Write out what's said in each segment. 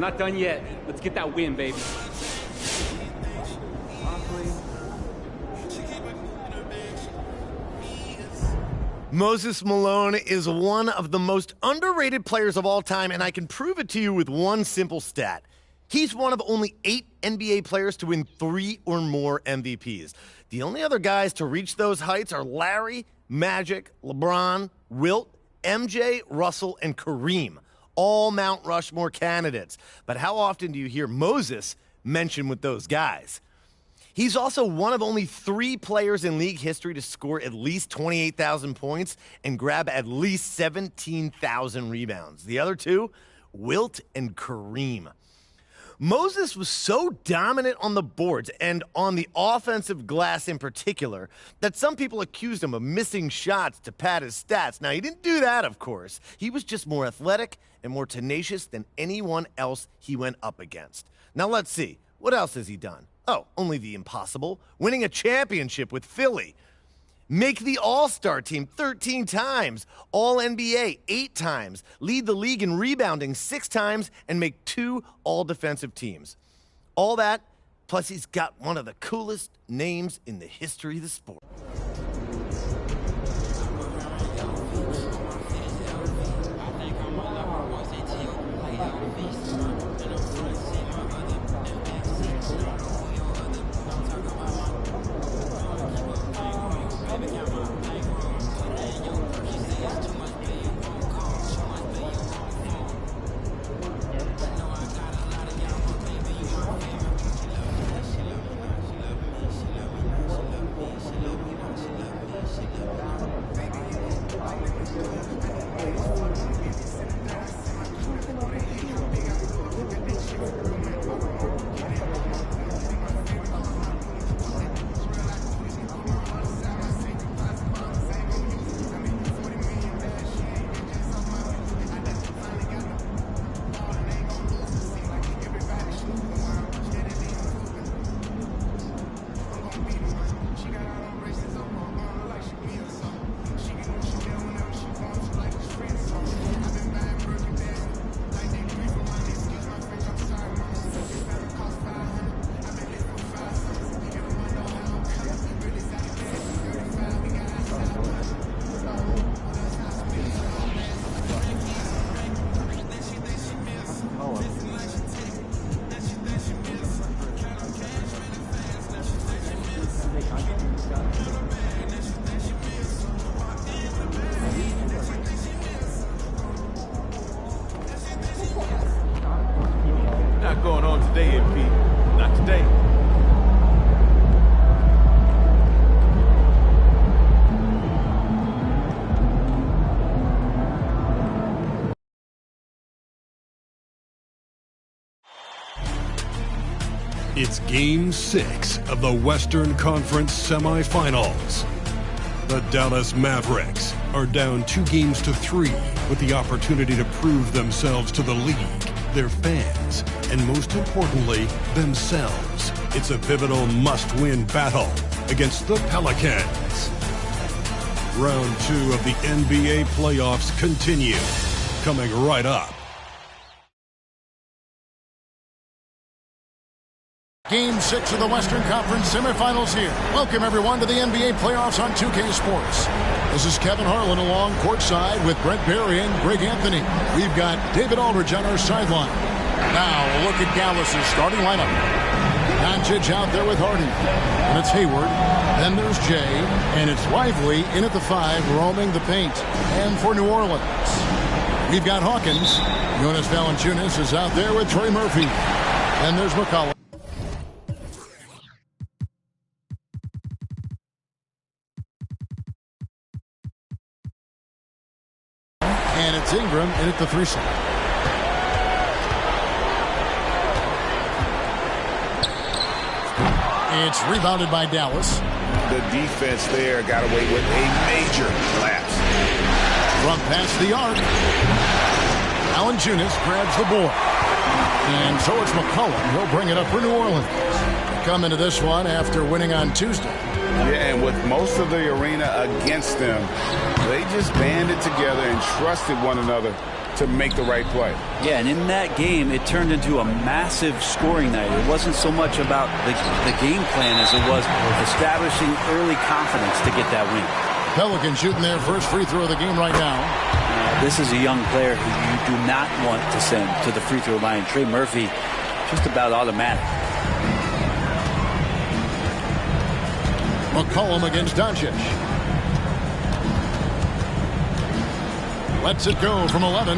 not done yet. Let's get that win, baby. Moses Malone is one of the most underrated players of all time, and I can prove it to you with one simple stat. He's one of only 8 NBA players to win 3 or more MVPs. The only other guys to reach those heights are Larry, Magic, LeBron, Wilt, MJ, Russell, and Kareem, all Mount Rushmore candidates. But how often do you hear Moses mentioned with those guys? He's also one of only 3 players in league history to score at least 28,000 points and grab at least 17,000 rebounds. The other 2, Wilt and Kareem. Moses was so dominant on the boards and on the offensive glass in particular that some people accused him of missing shots to pad his stats. Now, he didn't do that, of course. He was just more athletic and more tenacious than anyone else he went up against. Now, let's see. What else has he done? Oh, only the impossible. Winning a championship with Philly. Make the All-Star team 13 times. All-NBA 8 times. Lead the league in rebounding 6 times and make 2 all-defensive teams. All that, plus he's got one of the coolest names in the history of the sport. Not going on today, MP. Not today. It's Game 6 of the Western Conference semifinals. The Dallas Mavericks are down 2-3 with the opportunity to prove themselves to the league, their fans, and most importantly, themselves. It's a pivotal must-win battle against the Pelicans. Round 2 of the NBA playoffs continue, coming right up. Game 6 of the Western Conference semifinals here. Welcome, everyone, to the NBA playoffs on 2K Sports. This is Kevin Harlan along courtside with Brent Barry and Greg Anthony. We've got David Aldridge on our sideline. Now, a look at Dallas' starting lineup. Doncic out there with Harden. And it's Hayward. Then there's Jay. And it's Lively in at the 5, roaming the paint. And for New Orleans, we've got Hawkins. Jonas Valanciunas is out there with Trey Murphy. And there's McCollum. And it's Ingram in at the 3 slot. It's rebounded by Dallas. The defense there got away with a major collapse. From past the arc. Valanciunas grabs the board. And so it's McCollum. He'll bring it up for New Orleans. Come into this one after winning on Tuesday. Yeah, and with most of the arena against them, they just banded together and trusted one another to make the right play. Yeah, and in that game, it turned into a massive scoring night. It wasn't so much about the game plan as it was establishing early confidence to get that win. Pelicans shooting their first free throw of the game right now. This is a young player who you do not want to send to the free throw line. Trey Murphy, just about automatic. McCollum against Doncic. Lets it go from 11.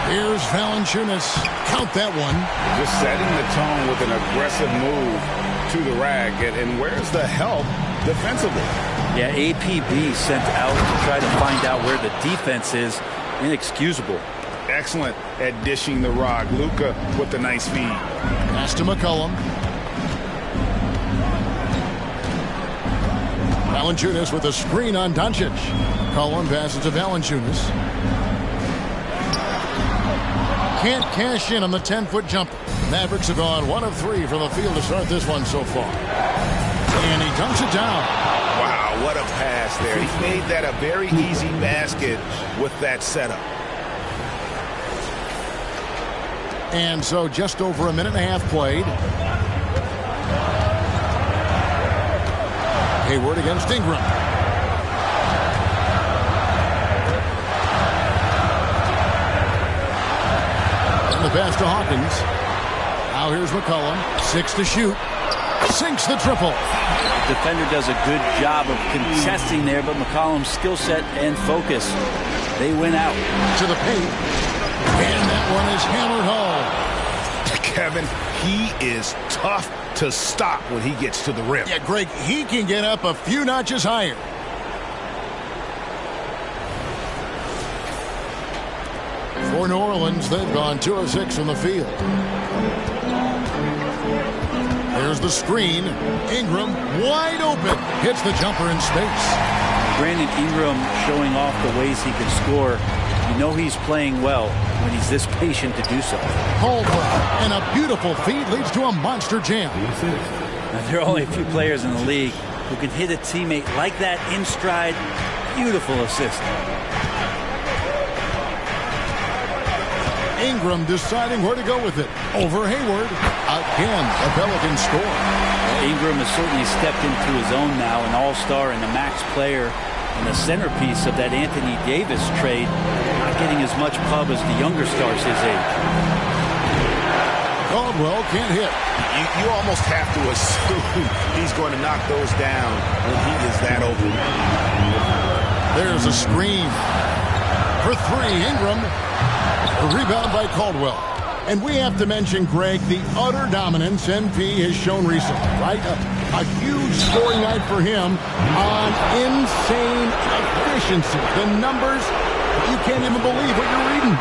Here's Valanciunas. Count that one. Just setting the tone with an aggressive move to the rack. And where's the help defensively? Yeah, APB sent out to try to find out where the defense is. Inexcusable. Excellent at dishing the rock. Luka with the nice feed. Pass to McCollum. Valanciunas with a screen on Doncic. McCollum passes to Valanciunas. Can't cash in on the 10-foot jumper. Mavericks have gone 1 of 3 from the field to start this one so far. And he dunks it down. Wow, what a pass there. He made that a very easy basket with that setup. And so just over a minute and a half played. Hayward against Ingram. And the pass to Hawkins. Now here's McCollum. 6 to shoot. Sinks the triple. Defender does a good job of contesting there, but McCollum's skill set and focus, they win out. To the paint. And that one is hammered home. Kevin, he is tough to stop when he gets to the rim. Yeah, Greg, he can get up a few notches higher. For New Orleans, they've gone 2 of 6 from the field. There's the screen. Ingram wide open. Hits the jumper in space. Brandon Ingram showing off the ways he can score. You know he's playing well when he's this patient to do so. Caldwell, and a beautiful feed leads to a monster jam. Now, there are only a few players in the league who can hit a teammate like that in stride. Beautiful assist. Ingram deciding where to go with it. Over Hayward. Again, a Pelican score. Well, Ingram has certainly stepped into his own now, an all-star and a max player, and the centerpiece of that Anthony Davis trade, not getting as much pub as the younger stars his age. Caldwell can't hit. You almost have to assume he's going to knock those down when he is that open. There's a screen. For 3, Ingram. The rebound by Caldwell. And we have to mention, Greg, the utter dominance NP has shown recently, right? A huge scoring night for him on insane efficiency. The numbers, you can't even believe what you're reading.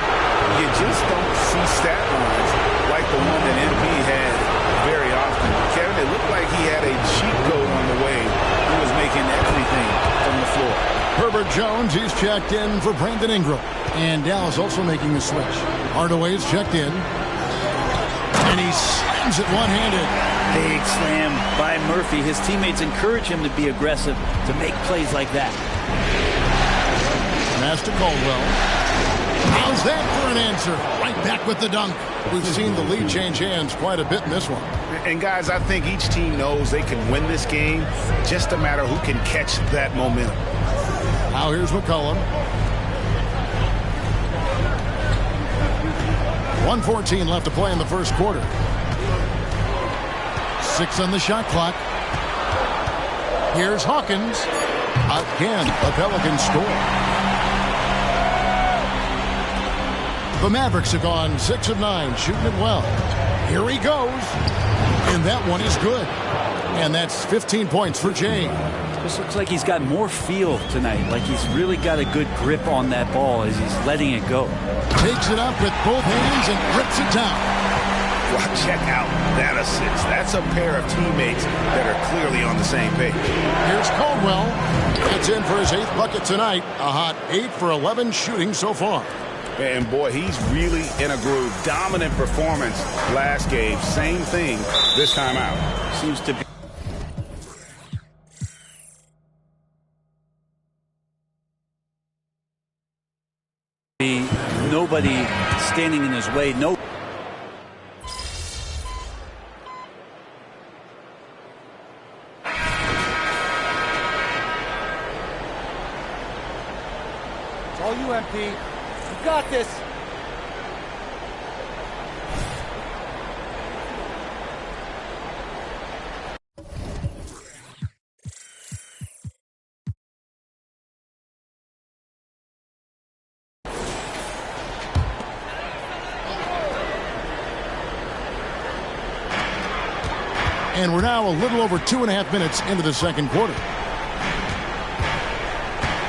You just don't see stat lines like the one that NP had very often. Kevin, it looked like he had a cheat code on the way. He was making everything from the floor. Herbert Jones, he's checked in for Brandon Ingram. And Dallas also making a switch. Hardaway's checked in. And he slams it one-handed. Big slam by Murphy. His teammates encourage him to be aggressive, to make plays like that. Pass to Caldwell. How's that for an answer? Right back with the dunk. We've seen the lead change hands quite a bit in this one. And guys, I think each team knows they can win this game. Just a matter who can catch that momentum. Now here's McCollum. 1:14 left to play in the first quarter. 6 on the shot clock. Here's Hawkins. Again, a Pelican score. The Mavericks have gone 6 of 9, shooting it well. Here he goes. And that one is good. And that's 15 points for Jay. This looks like he's got more feel tonight, like he's really got a good grip on that ball as he's letting it go. Takes it up with both hands and rips it down. Well, check out that assist. That's a pair of teammates that are clearly on the same page. Here's Caldwell. Gets in for his 8th bucket tonight. A hot 8 for 11 shooting so far. And boy, he's really in a groove. Dominant performance last game. Same thing this time out. Seems to be nobody standing in his way. No. It's all you, MP. You got this. And we're now a little over 2.5 minutes into the second quarter.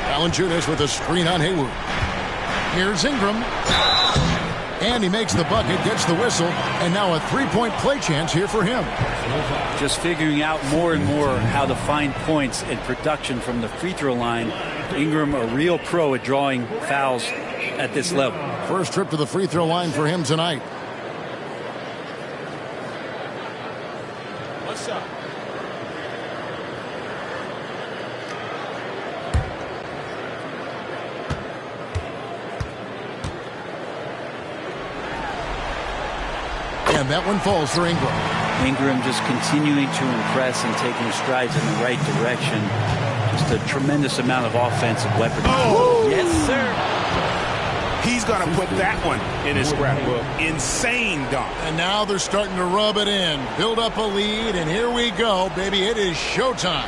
Valanciunas with a screen on Hayward. Here's Ingram. And he makes the bucket, gets the whistle, and now a three-point play chance here for him. Just figuring out more and more how to find points and production from the free throw line. Ingram, a real pro at drawing fouls at this level. First trip to the free throw line for him tonight. What's up? And that one falls for Ingram. Ingram just continuing to impress and taking strides in the right direction. Just a tremendous amount of offensive weaponry. Oh! Yes, sir. He's going to put that one in his scrapbook. Insane dunk. And now they're starting to rub it in. Build up a lead, and here we go, baby. It is showtime.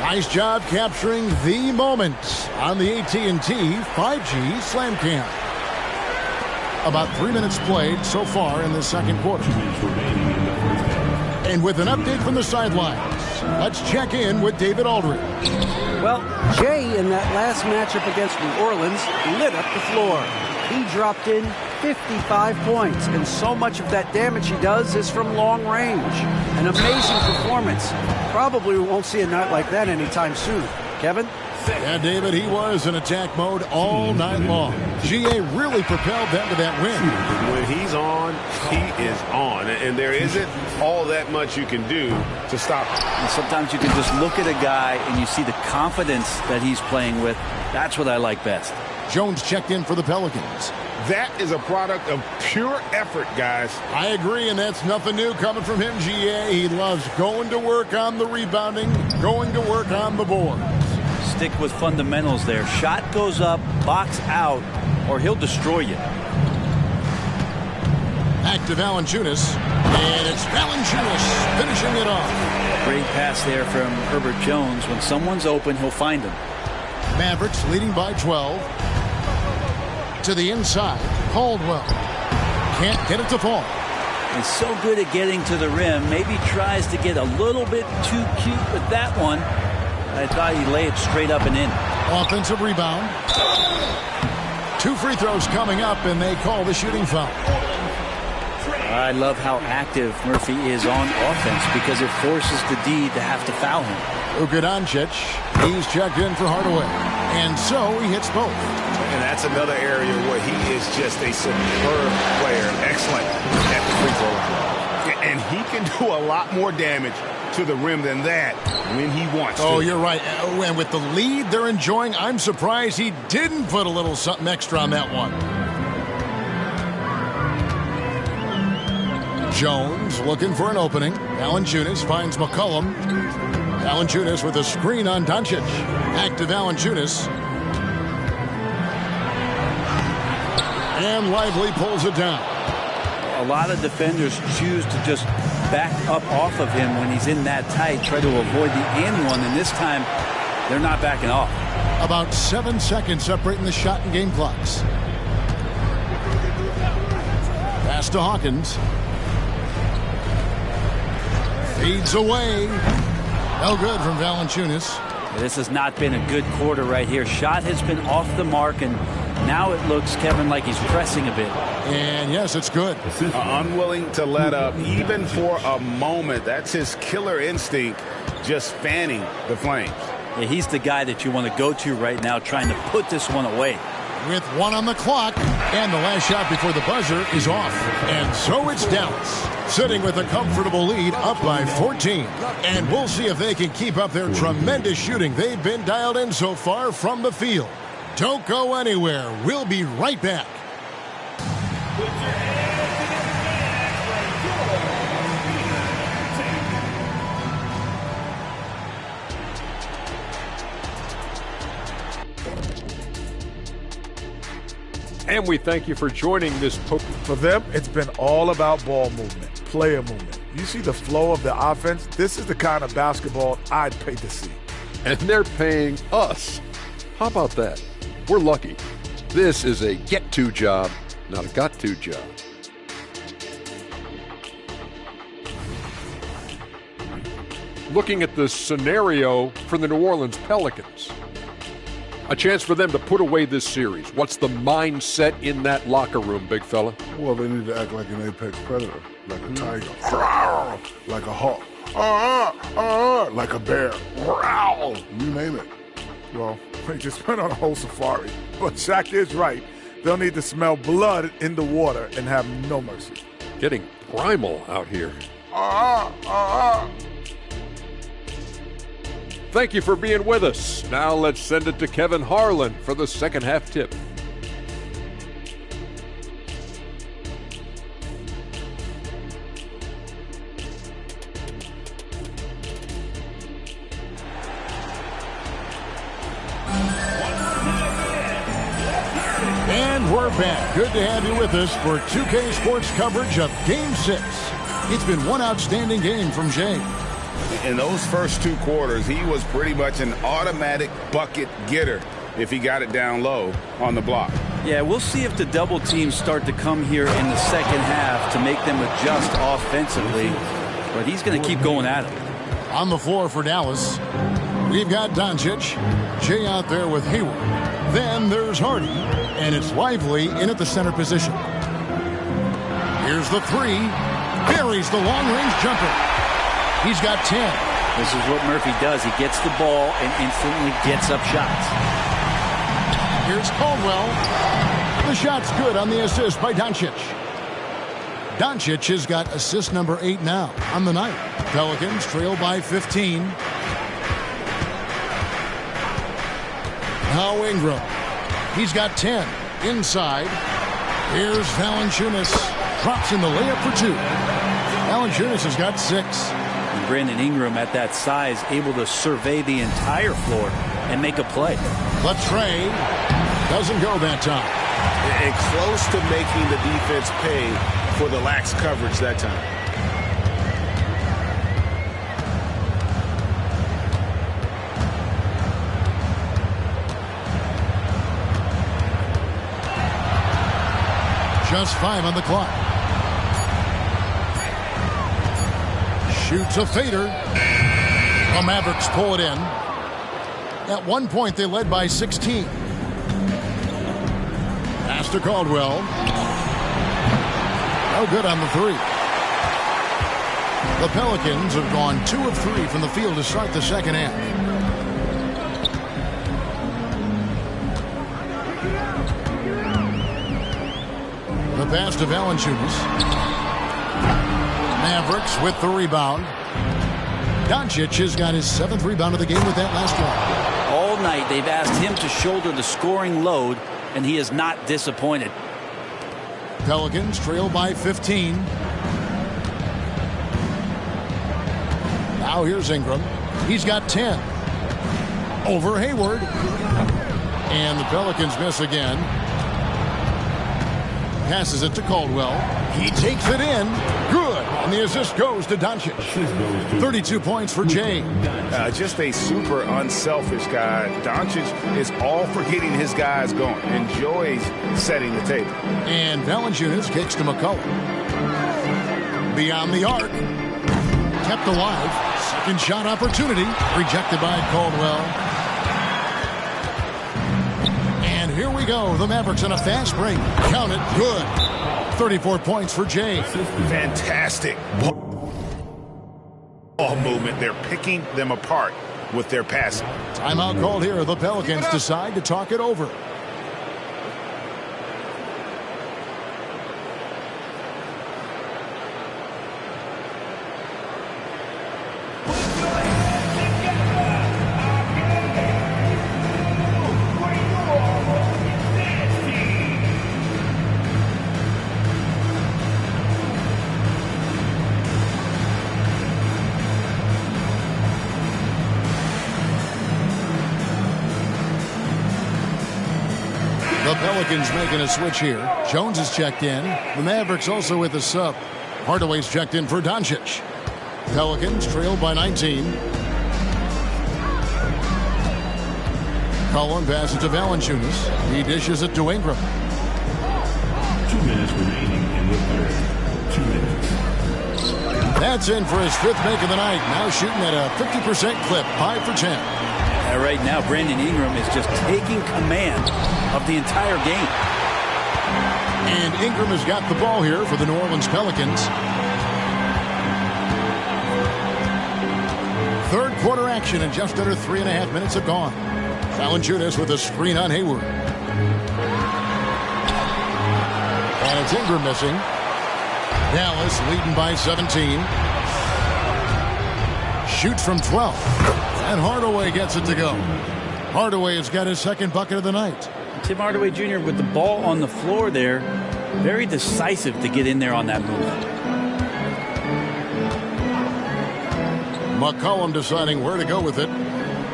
Nice job capturing the moment on the AT&T 5G Slam Cam. About 3 minutes played so far in the second quarter. And with an update from the sidelines, let's check in with David Aldridge. Well, Jay in that last matchup against New Orleans lit up the floor. He dropped in 55 points, and so much of that damage he does is from long range. An amazing performance. Probably we won't see a night like that anytime soon. Kevin? Yeah, David, he was in attack mode all night long. GA really propelled them to that win. When he's on, he is on. And there isn't all that much you can do to stop him. And sometimes you can just look at a guy and you see the confidence that he's playing with. That's what I like best. Jones checked in for the Pelicans. That is a product of pure effort, guys. I agree, and that's nothing new coming from him, GA. He loves going to work on the rebounding, going to work on the board. Stick with fundamentals there. Shot goes up, box out, or he'll destroy you. Back to Valanciunas, and it's Valanciunas finishing it off. Great pass there from Herbert Jones. When someone's open, he'll find them. Mavericks leading by 12. To the inside, Caldwell. Can't get it to fall. He's so good at getting to the rim. Maybe tries to get a little bit too cute with that one. I thought he'd lay it straight up and in. Offensive rebound. 2 free throws coming up, and they call the shooting foul. I love how active Murphy is on offense because it forces the D to have to foul him. Luka Doncic, he's checked in for Hardaway. And so he hits both. And that's another area where he is just a superb player. Excellent at the free throw line. And he can do a lot more damage to the rim than that when he wants to. Oh, you're right. And with the lead they're enjoying, I'm surprised he didn't put a little something extra on that one. Jones looking for an opening. Valanciunas finds McCollum. Valanciunas with a screen on Doncic. Back to Valanciunas. And Lively pulls it down. A lot of defenders choose to just back up off of him when he's in that tight, try to avoid the and one, and this time they're not backing off. About 7 seconds separating the shot and game clocks. Pass to Hawkins. Feeds away. No good from Valanciunas. This has not been a good quarter right here. Shot has been off the mark, and now it looks, Kevin, like he's pressing a bit. And yes, it's good. Unwilling to let up, even for a moment. That's his killer instinct, just fanning the flames. Yeah, he's the guy that you want to go to right now, trying to put this one away. With 1 on the clock, and the last shot before the buzzer is off. And so it's Dallas, sitting with a comfortable lead, up by 14. And we'll see if they can keep up their tremendous shooting they've been dialed in so far from the field. Don't go anywhere. We'll be right back. And we thank you for joining this For them, it's been all about ball movement, player movement. You see the flow of the offense? This is the kind of basketball I'd pay to see. And they're paying us. How about that? We're lucky. This is a get-to job, not a got-to job. Looking at the scenario for the New Orleans Pelicans. A chance for them to put away this series. What's the mindset in that locker room, big fella? Well, they need to act like an apex predator, like a tiger, like a hawk, like a bear, you name it. Well, they just went on a whole safari. But Shaq is right. They'll need to smell blood in the water and have no mercy. Getting primal out here. Thank you for being with us. Now let's send it to Kevin Harlan for the second half tip. And we're back. Good to have you with us for 2K Sports coverage of Game 6. It's been one outstanding game from Jay. In those first 2 quarters, he was pretty much an automatic bucket getter if he got it down low on the block. Yeah, we'll see if the double teams start to come here in the second half to make them adjust offensively. But he's going to keep going at it. On the floor for Dallas, we've got Doncic, Jay out there with Hayward. Then there's Hardy, and it's Lively in at the center position. Here's the 3. Buries the long-range jumper. He's got 10. This is what Murphy does. He gets the ball and instantly gets up shots. Here's Caldwell. The shot's good on the assist by Doncic. Doncic has got assist number 8 now on the night. Pelicans trail by 15. Now Ingram. He's got 10. Inside. Here's Valanciunas. Drops in the layup for 2. Valanciunas has got 6. And Brandon Ingram at that size able to survey the entire floor and make a play. But Trey doesn't go that time. And close to making the defense pay for the lax coverage that time. Just 5 on the clock. Shoots a fader. The Mavericks pull it in. At one point, they led by 16. Pass to Caldwell. No good on the 3. The Pelicans have gone 2 of 3 from the field to start the second half. The pass to Valanciunas. Mavericks with the rebound. Doncic has got his 7th rebound of the game with that last one. All night they've asked him to shoulder the scoring load, and he is not disappointed. Pelicans trail by 15. Now here's Ingram. He's got 10. Over Hayward. And the Pelicans miss again. Passes it to Caldwell. He takes it in. Good. And the assist goes to Doncic. 32 points for Jay. Just a super unselfish guy. Doncic is all for getting his guys going. Enjoys setting the table. And Valanciunas kicks to McCullough. Beyond the arc. Kept alive. Second shot opportunity. Rejected by Caldwell. Here we go. The Mavericks on a fast break. Count it. Good. 34 points for Jay. Fantastic ball movement. They're picking them apart with their passing. Timeout called here. The Pelicans decide to talk it over. Pelicans making a switch here. Jones is checked in. The Mavericks also with a sub. Hardaway's checked in for Doncic. Pelicans trailed by 19. Cullen passes to Valanciunas. He dishes it to Ingram. 2 minutes remaining in the third. 2 minutes. That's in for his 5th make of the night. Now shooting at a 50% clip. 5 for 10. Right now, Brandon Ingram is just taking command of the entire game. And Ingram has got the ball here for the New Orleans Pelicans. Third quarter action, and just under 3.5 minutes have gone. Valanciunas with a screen on Hayward. And it's Ingram missing. Dallas leading by 17. Shoots from 12. And Hardaway gets it to go. Hardaway has got his 2nd bucket of the night. Tim Hardaway Jr. with the ball on the floor there. Very decisive to get in there on that move. McCollum deciding where to go with it.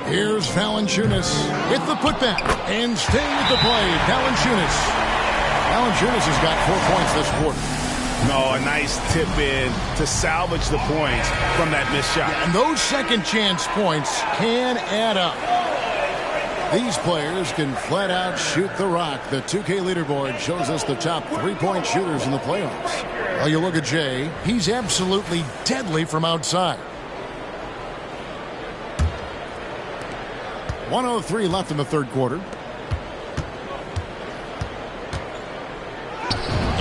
Here's Valanciunas with the putback. And staying with the play, Valanciunas. Valanciunas has got 4 points this quarter. No, a nice tip in to salvage the points from that missed shot. Yeah, and those second chance points can add up. These players can flat out shoot the rock. The 2K leaderboard shows us the top 3-point shooters in the playoffs. Well, you look at Jay, he's absolutely deadly from outside. 1:03 left in the third quarter.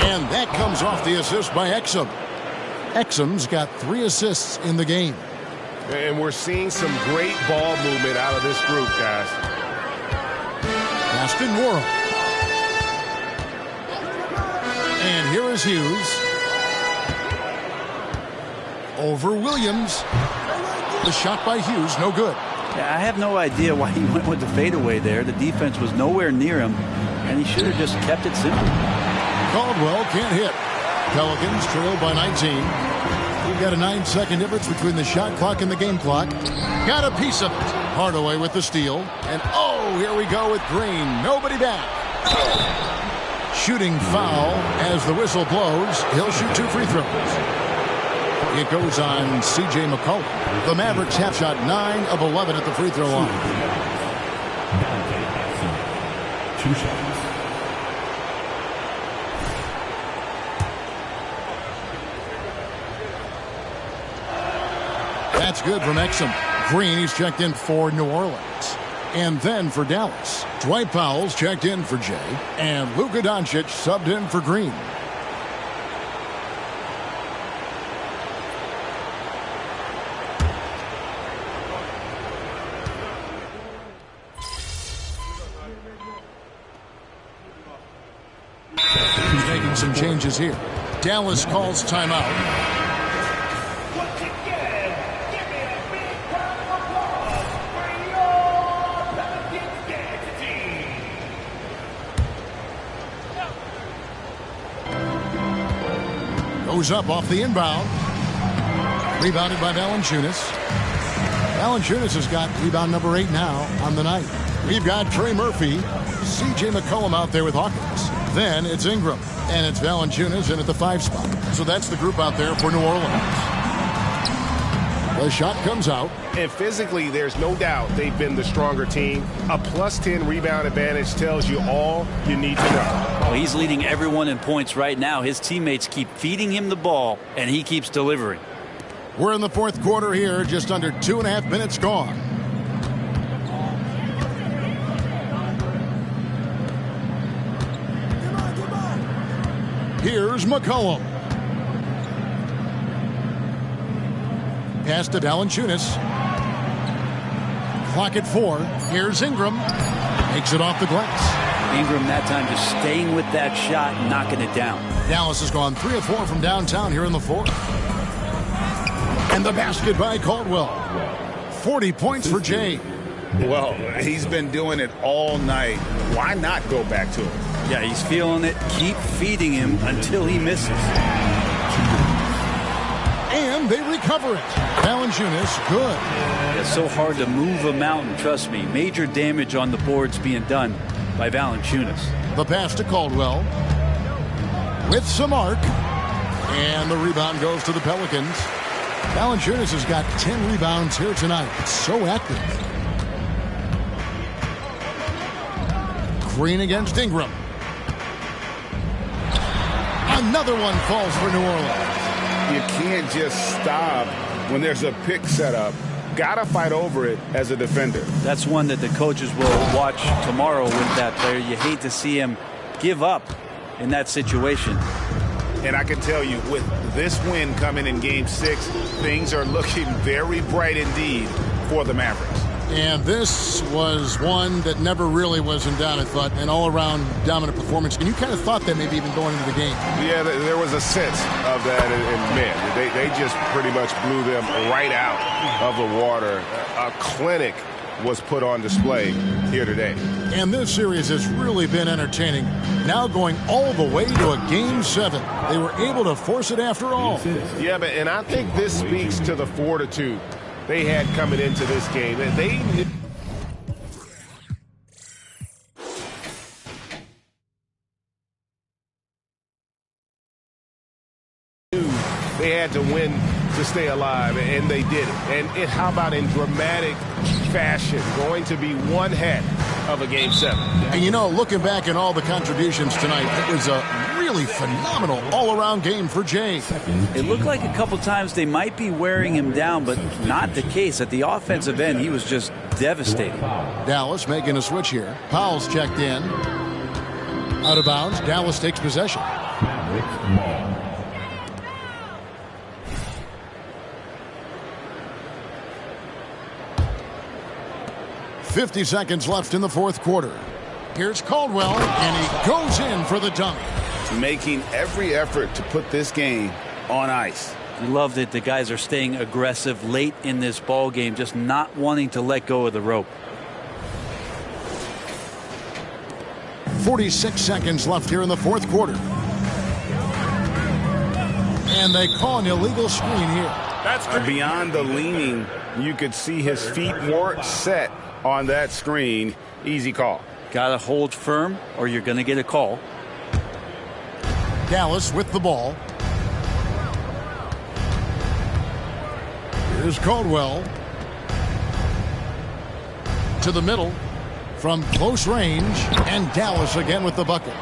And that comes off the assist by Exum. Exum's got 3 assists in the game. And we're seeing some great ball movement out of this group, guys. Aston Worrell. And here is Hughes. Over Williams. The shot by Hughes, no good. Yeah, I have no idea why he went with the fadeaway there. The defense was nowhere near him, and he should have just kept it simple. Caldwell can't hit. Pelicans trailed by 19. We've got a 9-second difference between the shot clock and the game clock. Got a piece of it. Hardaway with the steal. And oh, here we go with Green. Nobody back. Shooting foul as the whistle blows. He'll shoot 2 free throws. It goes on C.J. McCollum. The Mavericks have shot 9 of 11 at the free throw line. 2 shots. That's good from Exum. Green, he's checked in for New Orleans. And then for Dallas, Dwight Powell's checked in for Jay. And Luka Doncic subbed in for Green. He's making some changes here. Dallas calls timeout. Goes up off the inbound. Rebounded by Valanciunas. Valanciunas has got rebound number 8 now on the night. We've got Trey Murphy, C.J. McCollum out there with Hawkins. Then it's Ingram, and it's Valanciunas in at the 5 spot. So that's the group out there for New Orleans. The shot comes out. And physically, there's no doubt they've been the stronger team. A +10 rebound advantage tells you all you need to know. Well, he's leading everyone in points right now. His teammates keep feeding him the ball, and he keeps delivering. We're in the fourth quarter here, just under 2.5 minutes gone. Here's McCollum. Pass to Valanciunas. Clock at 4. Here's Ingram. Makes it off the glass. Ingram that time just staying with that shot and knocking it down. Dallas has gone 3 of 4 from downtown here in the fourth. And the basket by Caldwell. 40 points for Jay. Well, he's been doing it all night. Why not go back to him? Yeah, he's feeling it. Keep feeding him until he misses. And they recover it. Valanciunas, good. It's so hard to move a mountain, trust me. Major damage on the boards being done. by Valanciunas. The pass to Caldwell with some arc. And the rebound goes to the Pelicans. Valanciunas has got 10 rebounds here tonight. It's so active. Green against Ingram. Another one falls for New Orleans. You can't just stop when there's a pick set up. Gotta fight over it as a defender. That's one that the coaches will watch tomorrow with that player. You hate to see him give up in that situation. And I can tell you, with this win coming in Game 6, things are looking very bright indeed for the Mavericks. And this was one that never really was in doubt, I thought, an all-around dominant performance. And you kind of thought that maybe even going into the game. Yeah, there was a sense of that, and man, they just pretty much blew them right out of the water. A clinic was put on display here today. And this series has really been entertaining. Now going all the way to a Game 7. They were able to force it after all. Yeah, and I think this speaks to the fortitude they had coming into this game. They had to win to stay alive, and they did it. And how about in dramatic fashion, going to be one heck of a Game 7. And you know, looking back at all the contributions tonight, it was a really phenomenal all-around game for Jay. It looked like a couple times they might be wearing him down, but not the case. At the offensive end, he was just devastating. Dallas making a switch here. Powell's checked in. Out of bounds. Dallas takes possession. 50 seconds left in the fourth quarter. Here's Caldwell, and he goes in for the dunk. Making every effort to put this game on ice. You love that the guys are staying aggressive late in this ball game, just not wanting to let go of the rope. 46 seconds left here in the fourth quarter. And they call an illegal screen here. That's beyond the leaning. You could see his feet weren't set on that screen. Easy call. Gotta hold firm or you're gonna get a call. Dallas with the ball. Here's Caldwell. To the middle. From close range. And Dallas again with the bucket.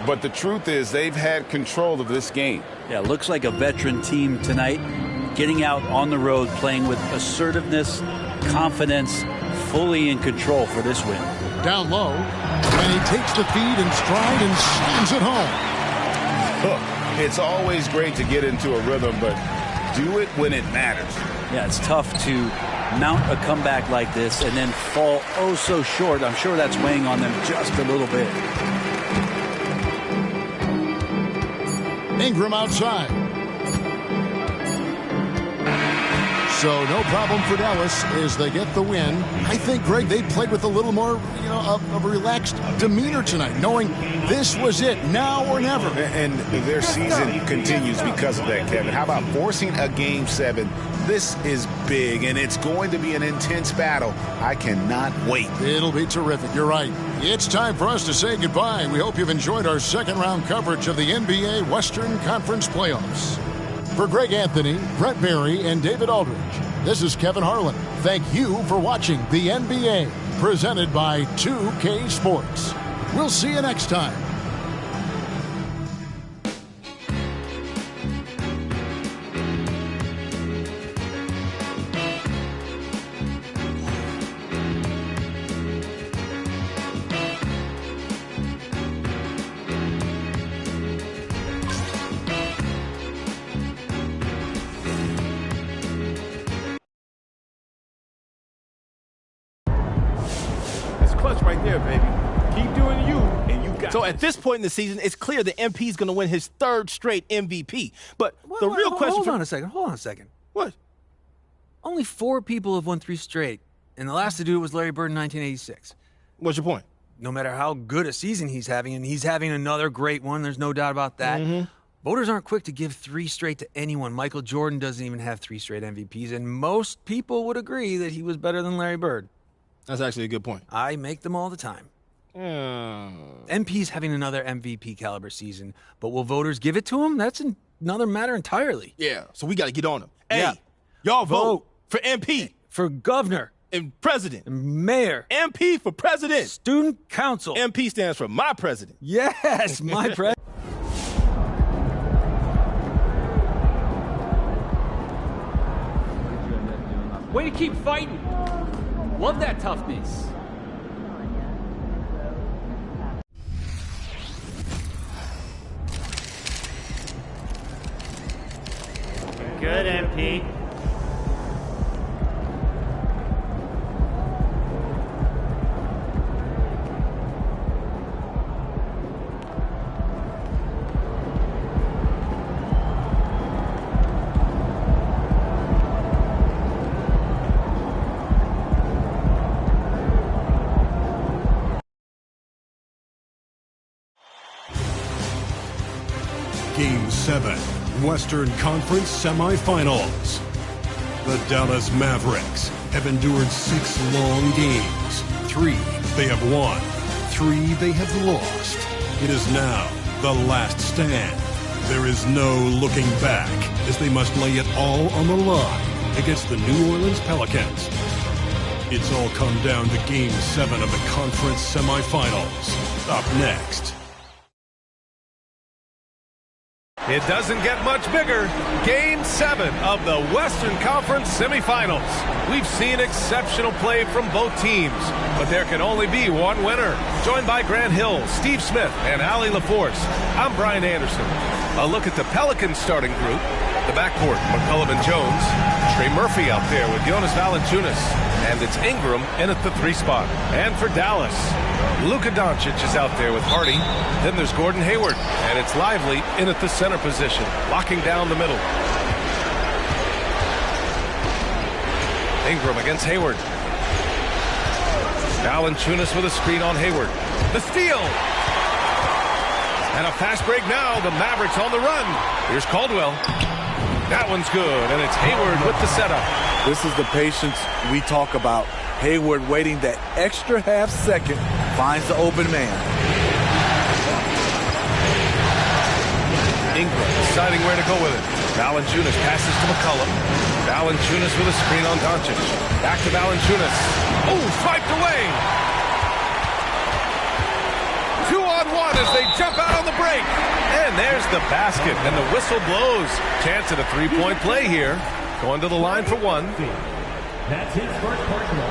But the truth is they've had control of this game. Yeah, looks like a veteran team tonight. Getting out on the road, playing with assertiveness, confidence, fully in control for this win. Down low. And he takes the feed in stride and slams it home. Look, it's always great to get into a rhythm, but do it when it matters. Yeah, it's tough to mount a comeback like this and then fall oh so short. I'm sure that's weighing on them just a little bit. Ingram outside. So no problem for Dallas as they get the win. I think, Greg, they played with a little more, of a relaxed demeanor tonight, knowing this was it, now or never. And their season continues because of that, Kevin. How about forcing a Game 7? This is big, and it's going to be an intense battle. I cannot wait. It'll be terrific. You're right. It's time for us to say goodbye. We hope you've enjoyed our second-round coverage of the NBA Western Conference Playoffs. For Greg Anthony, Brett Berry, and David Aldridge, this is Kevin Harlan. Thank you for watching the NBA, presented by 2K Sports. We'll see you next time. Right there, baby. Keep doing you, and you got So at this point in the season, it's clear that MP is going to win his third straight MVP. But the real question... Hold on a second. What? Only 4 people have won 3 straight, and the last to do it was Larry Bird in 1986. What's your point? No matter how good a season he's having, and he's having another great one, there's no doubt about that. Voters aren't quick to give 3 straight to anyone. Michael Jordan doesn't even have 3 straight MVPs, and most people would agree that he was better than Larry Bird. That's actually a good point. I make them all the time. MP's having another MVP caliber season, but will voters give it to him? That's another matter entirely. Yeah, so we got to get on him. Hey, Yeah. y'all vote for MP. For governor. And president. And mayor. MP for president. Student council. MP stands for my president. Yes, my president. Way to keep fighting. Love that toughness. Good, MP. Game 7, Western Conference Semifinals. The Dallas Mavericks have endured 6 long games. 3 they have won, 3 they have lost. It is now the last stand. There is no looking back as they must lay it all on the line against the New Orleans Pelicans. It's all come down to Game 7 of the conference semifinals. Up next. It doesn't get much bigger. Game 7 of the Western Conference semifinals. We've seen exceptional play from both teams, but there can only be one winner. Joined by Grant Hill, Steve Smith, and Allie LaForce, I'm Brian Anderson. A look at the Pelicans starting group. The backcourt, McCollum and Jones. Trey Murphy out there with Jonas Valanciunas. And it's Ingram in at the 3 spot. And for Dallas, Luka Doncic is out there with Hardy. Then there's Gordon Hayward. And it's Lively in at the center position, locking down the middle. Ingram against Hayward. Valanciunas with a screen on Hayward. The steal! And a fast break now. The Mavericks on the run. Here's Caldwell. That one's good, and it's Hayward with the setup. This is the patience we talk about. Hayward waiting that extra half second, finds the open man. Ingram deciding where to go with it. Valanciunas passes to McCollum. Valanciunas with a screen on Doncic. Back to Valanciunas. Oh, swiped away. 2-on-1 as they jump out on the break. And there's the basket, and the whistle blows. Chance at a 3-point play here. Going to the line for 1. That's his first personal.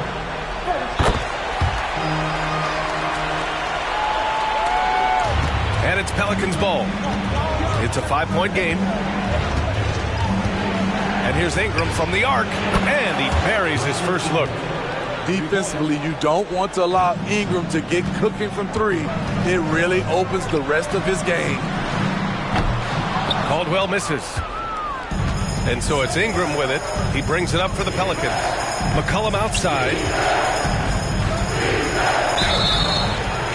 And it's Pelicans ball. It's a 5-point game. And here's Ingram from the arc, and he buries his first look. Defensively, you don't want to allow Ingram to get cooking from 3. It really opens the rest of his game. Caldwell misses. And so it's Ingram with it. He brings it up for the Pelicans. McCollum outside.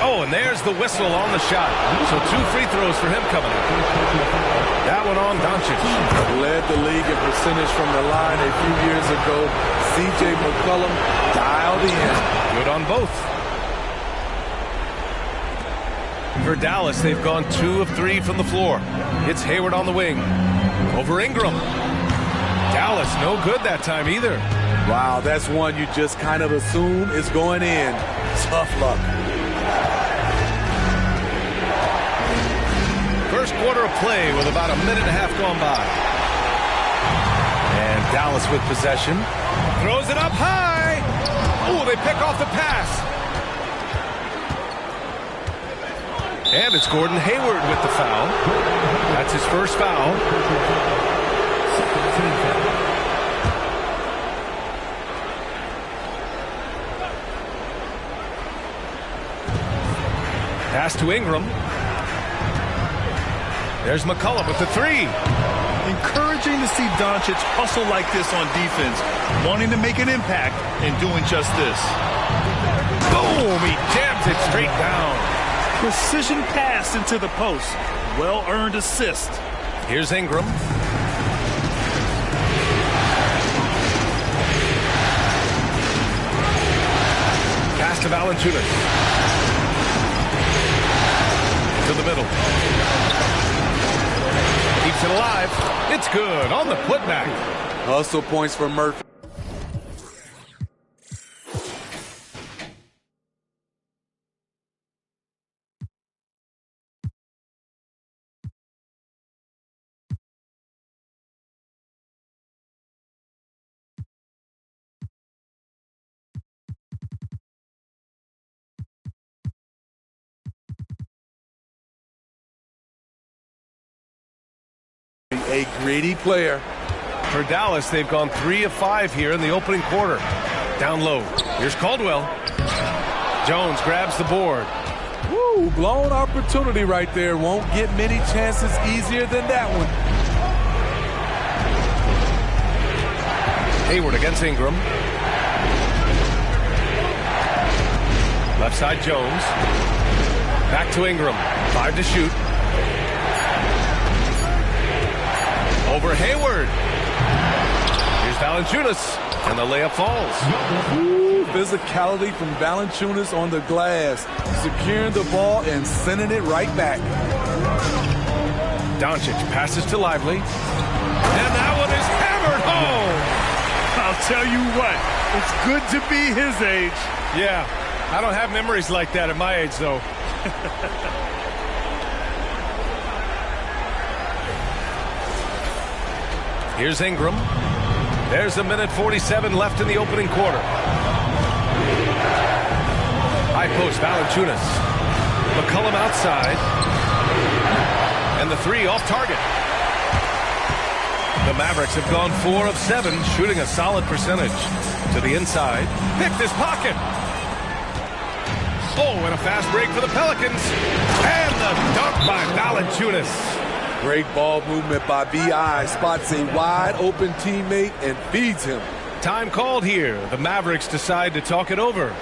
Oh, and there's the whistle on the shot. So 2 free throws for him coming up. That one on Doncic. Led the league in percentage from the line a few years ago. C.J. McCollum dialed in. Good on both. For Dallas, they've gone 2 of 3 from the floor. It's Hayward on the wing. Over Ingram. Dallas, no good that time either. Wow, that's one you just kind of assume is going in. Tough luck. First quarter of play with about a minute and a half gone by. And Dallas with possession. Throws it up high. Oh, they pick off the pass. And it's Gordon Hayward with the foul. That's his first foul. Pass to Ingram. There's McCollum with the 3. Encouraging to see Doncic hustle like this on defense, wanting to make an impact and doing just this. Boom! He jams it straight down. Precision pass into the post. Well-earned assist. Here's Ingram. Pass to Valanciunas. the middle. Keeps it alive. It's good on the putback. Hustle points for Murphy. A greedy player. For Dallas, they've gone 3 of 5 here in the opening quarter. Down low. Here's Caldwell. Jones grabs the board. Woo, blown opportunity right there. Won't get many chances easier than that one. Hayward against Ingram. Left side Jones. Back to Ingram. 5 to shoot. Over Hayward. Here's Valanciunas, and the layup falls. Ooh, physicality from Valanciunas on the glass, securing the ball and sending it right back. Doncic passes to Lively, and that one is hammered home. I'll tell you what, it's good to be his age. Yeah, I don't have memories like that at my age, though. Here's Ingram. There's a minute 47 left in the opening quarter. High post, Valanciunas. McCollum outside. And the 3 off target. The Mavericks have gone 4 of 7, shooting a solid percentage. To the inside. Picked his pocket. Oh, and a fast break for the Pelicans. And the dunk by Valanciunas. Great ball movement by B.I. Spots a wide open teammate and feeds him. Time called here. The Mavericks decide to talk it over.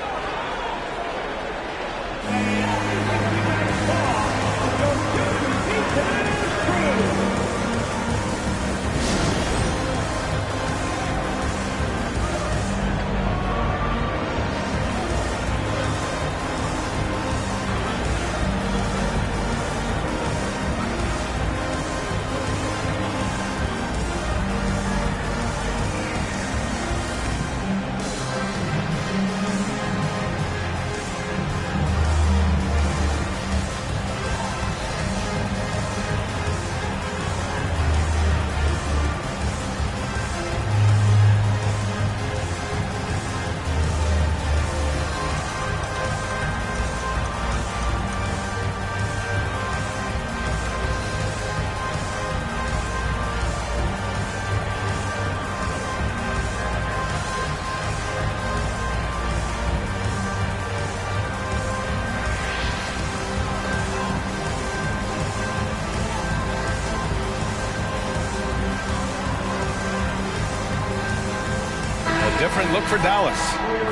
Different look for Dallas.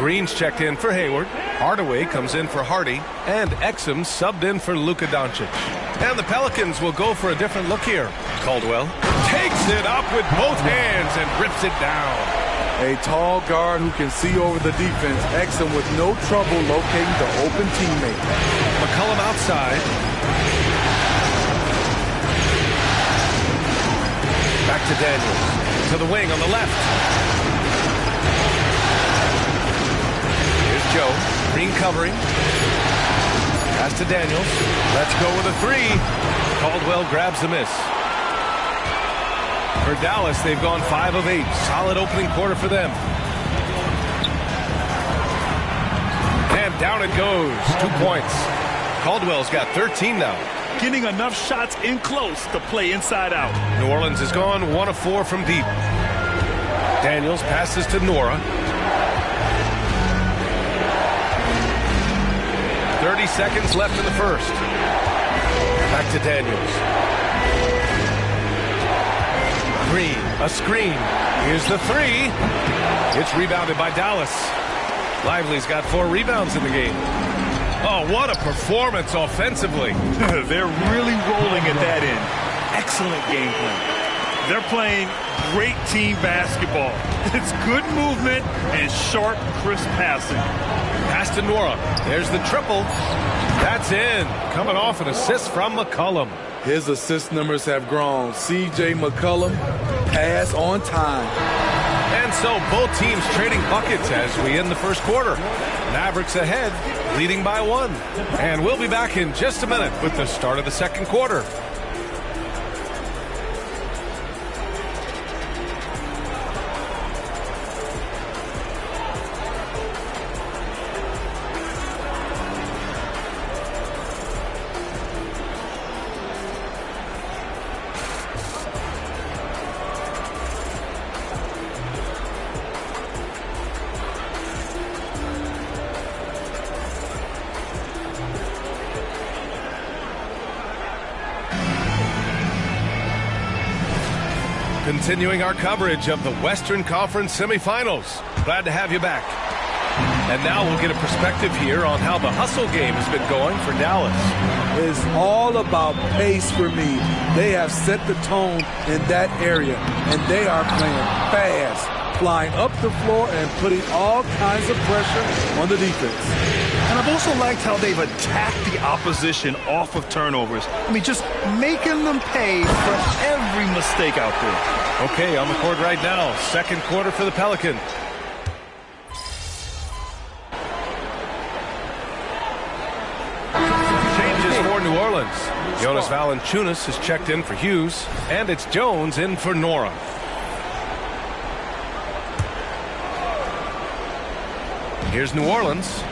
Green's checked in for Hayward. Hardaway comes in for Hardy. And Exum subbed in for Luka Doncic. And the Pelicans will go for a different look here. Caldwell takes it up with both hands and rips it down. A tall guard who can see over the defense. Exum with no trouble locating the open teammate. McCollum outside. Back to Daniels. To the wing on the left. Joe, Green covering. Pass to Daniels. Let's go with a 3. Caldwell grabs the miss. For Dallas, they've gone 5 of 8. Solid opening quarter for them. And down it goes. 2 points. Caldwell's got 13 now. Getting enough shots in close to play inside out. New Orleans has gone 1 of 4 from deep. Daniels passes to Nora. 30 seconds left in the first. Back to Daniels. Green, a screen. Here's the 3. It's rebounded by Dallas. Lively's got 4 rebounds in the game. Oh, what a performance offensively. They're really rolling at that end. Excellent game plan. They're playing great team basketball. It's good movement and sharp, crisp passing. Pass to Nora. There's the triple. That's in. Coming off an assist from McCollum. His assist numbers have grown. C.J. McCollum, pass on time. And so both teams trading buckets as we end the first quarter. Mavericks ahead, leading by 1. And we'll be back in just a minute with the start of the second quarter. Continuing our coverage of the Western Conference semifinals. Glad to have you back. And now we'll get a perspective here on how the hustle game has been going for Dallas. It's all about pace for me. They have set the tone in that area, and they are playing fast, flying up the floor and putting all kinds of pressure on the defense. And I've also liked how they've attacked the opposition off of turnovers. I mean, just making them pay for every mistake out there. Okay, on the court right now, second quarter for the Pelicans. Changes for New Orleans. Jonas Valanciunas has checked in for Hughes, and it's Jones in for Nora. Here's New Orleans.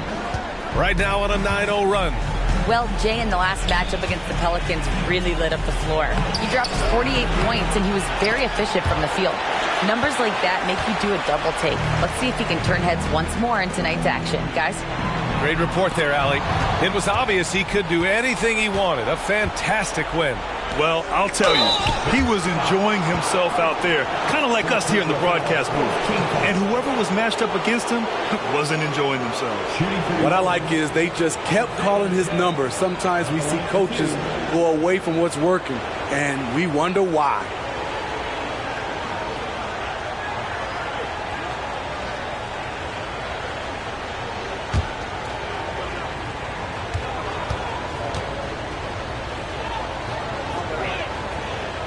Right now on a 9-0 run. Well, Jay, in the last matchup against the Pelicans, really lit up the floor. He dropped 48 points, and he was very efficient from the field. Numbers like that make you do a double take. Let's see if he can turn heads once more in tonight's action. Guys? Great report there, Allie. It was obvious he could do anything he wanted. A fantastic win. Well, I'll tell you, he was enjoying himself out there, kind of like us here in the broadcast booth. And whoever was matched up against him wasn't enjoying themselves. What I like is they just kept calling his number. Sometimes we see coaches go away from what's working, and we wonder why.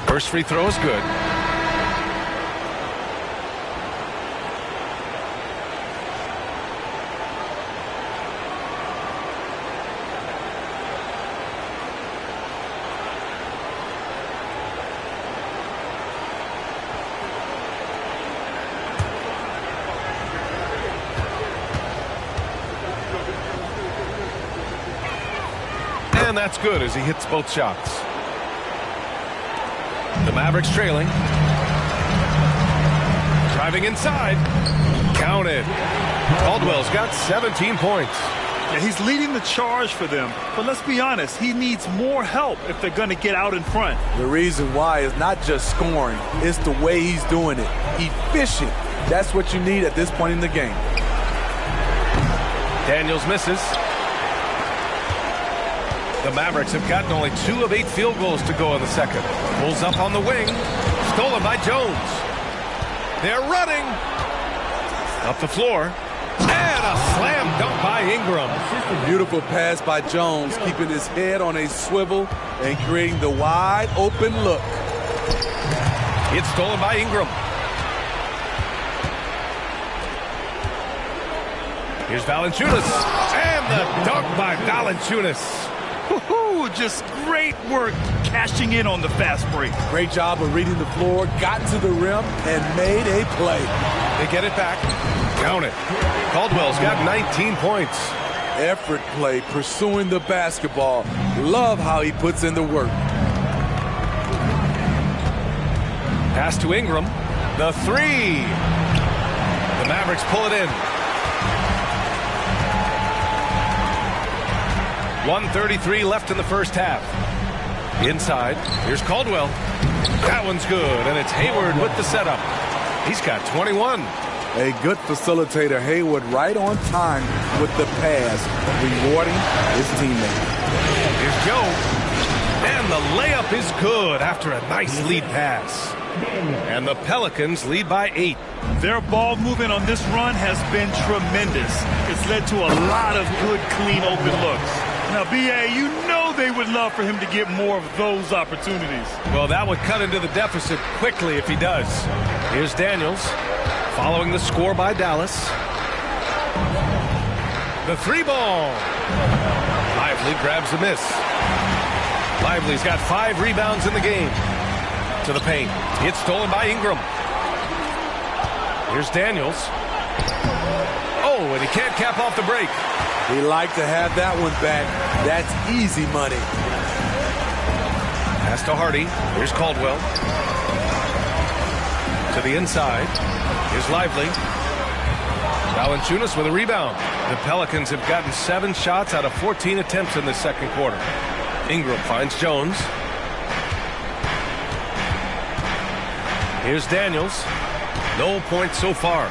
First free throw is good. And that's good as he hits both shots. The Mavericks trailing. Driving inside. Counted. Caldwell's got 17 points. Yeah, he's leading the charge for them. But let's be honest, he needs more help if they're going to get out in front. The reason why is not just scoring. It's the way he's doing it. Efficient. That's what you need at this point in the game. Daniels misses. The Mavericks have gotten only 2 of 8 field goals to go in the second. Pulls up on the wing. Stolen by Jones. They're running. Up the floor. And a slam dunk by Ingram. Beautiful pass by Jones, keeping his head on a swivel and creating the wide open look. It's stolen by Ingram. Here's Valanciunas. And the dunk by Valanciunas. Just great work cashing in on the fast break. Great job of reading the floor, got to the rim, and made a play. They get it back. Count it. Caldwell's got 19 points. Effort play, pursuing the basketball. Love how he puts in the work. Pass to Ingram. The 3. The Mavericks pull it in. 1:33 left in the first half. Inside, here's Caldwell. That one's good, and it's Hayward with the setup. He's got 21. A good facilitator, Hayward, right on time with the pass, rewarding his teammate. Here's Joe, and the layup is good after a nice lead pass. And the Pelicans lead by 8. Their ball movement on this run has been tremendous. It's led to a lot of good, clean, open looks. Now, B.A., you know they would love for him to get more of those opportunities. Well, that would cut into the deficit quickly if he does. Here's Daniels, following the score by Dallas. The 3-ball. Lively grabs the miss. Lively's got 5 rebounds in the game. To the paint. It's stolen by Ingram. Here's Daniels. Oh, and he can't cap off the break. He liked to have that one back. That's easy money. Pass to Hardy. Here's Caldwell. To the inside. Here's Lively. Valanciunas with a rebound. The Pelicans have gotten 7 shots out of 14 attempts in the second quarter. Ingram finds Jones. Here's Daniels. No points so far.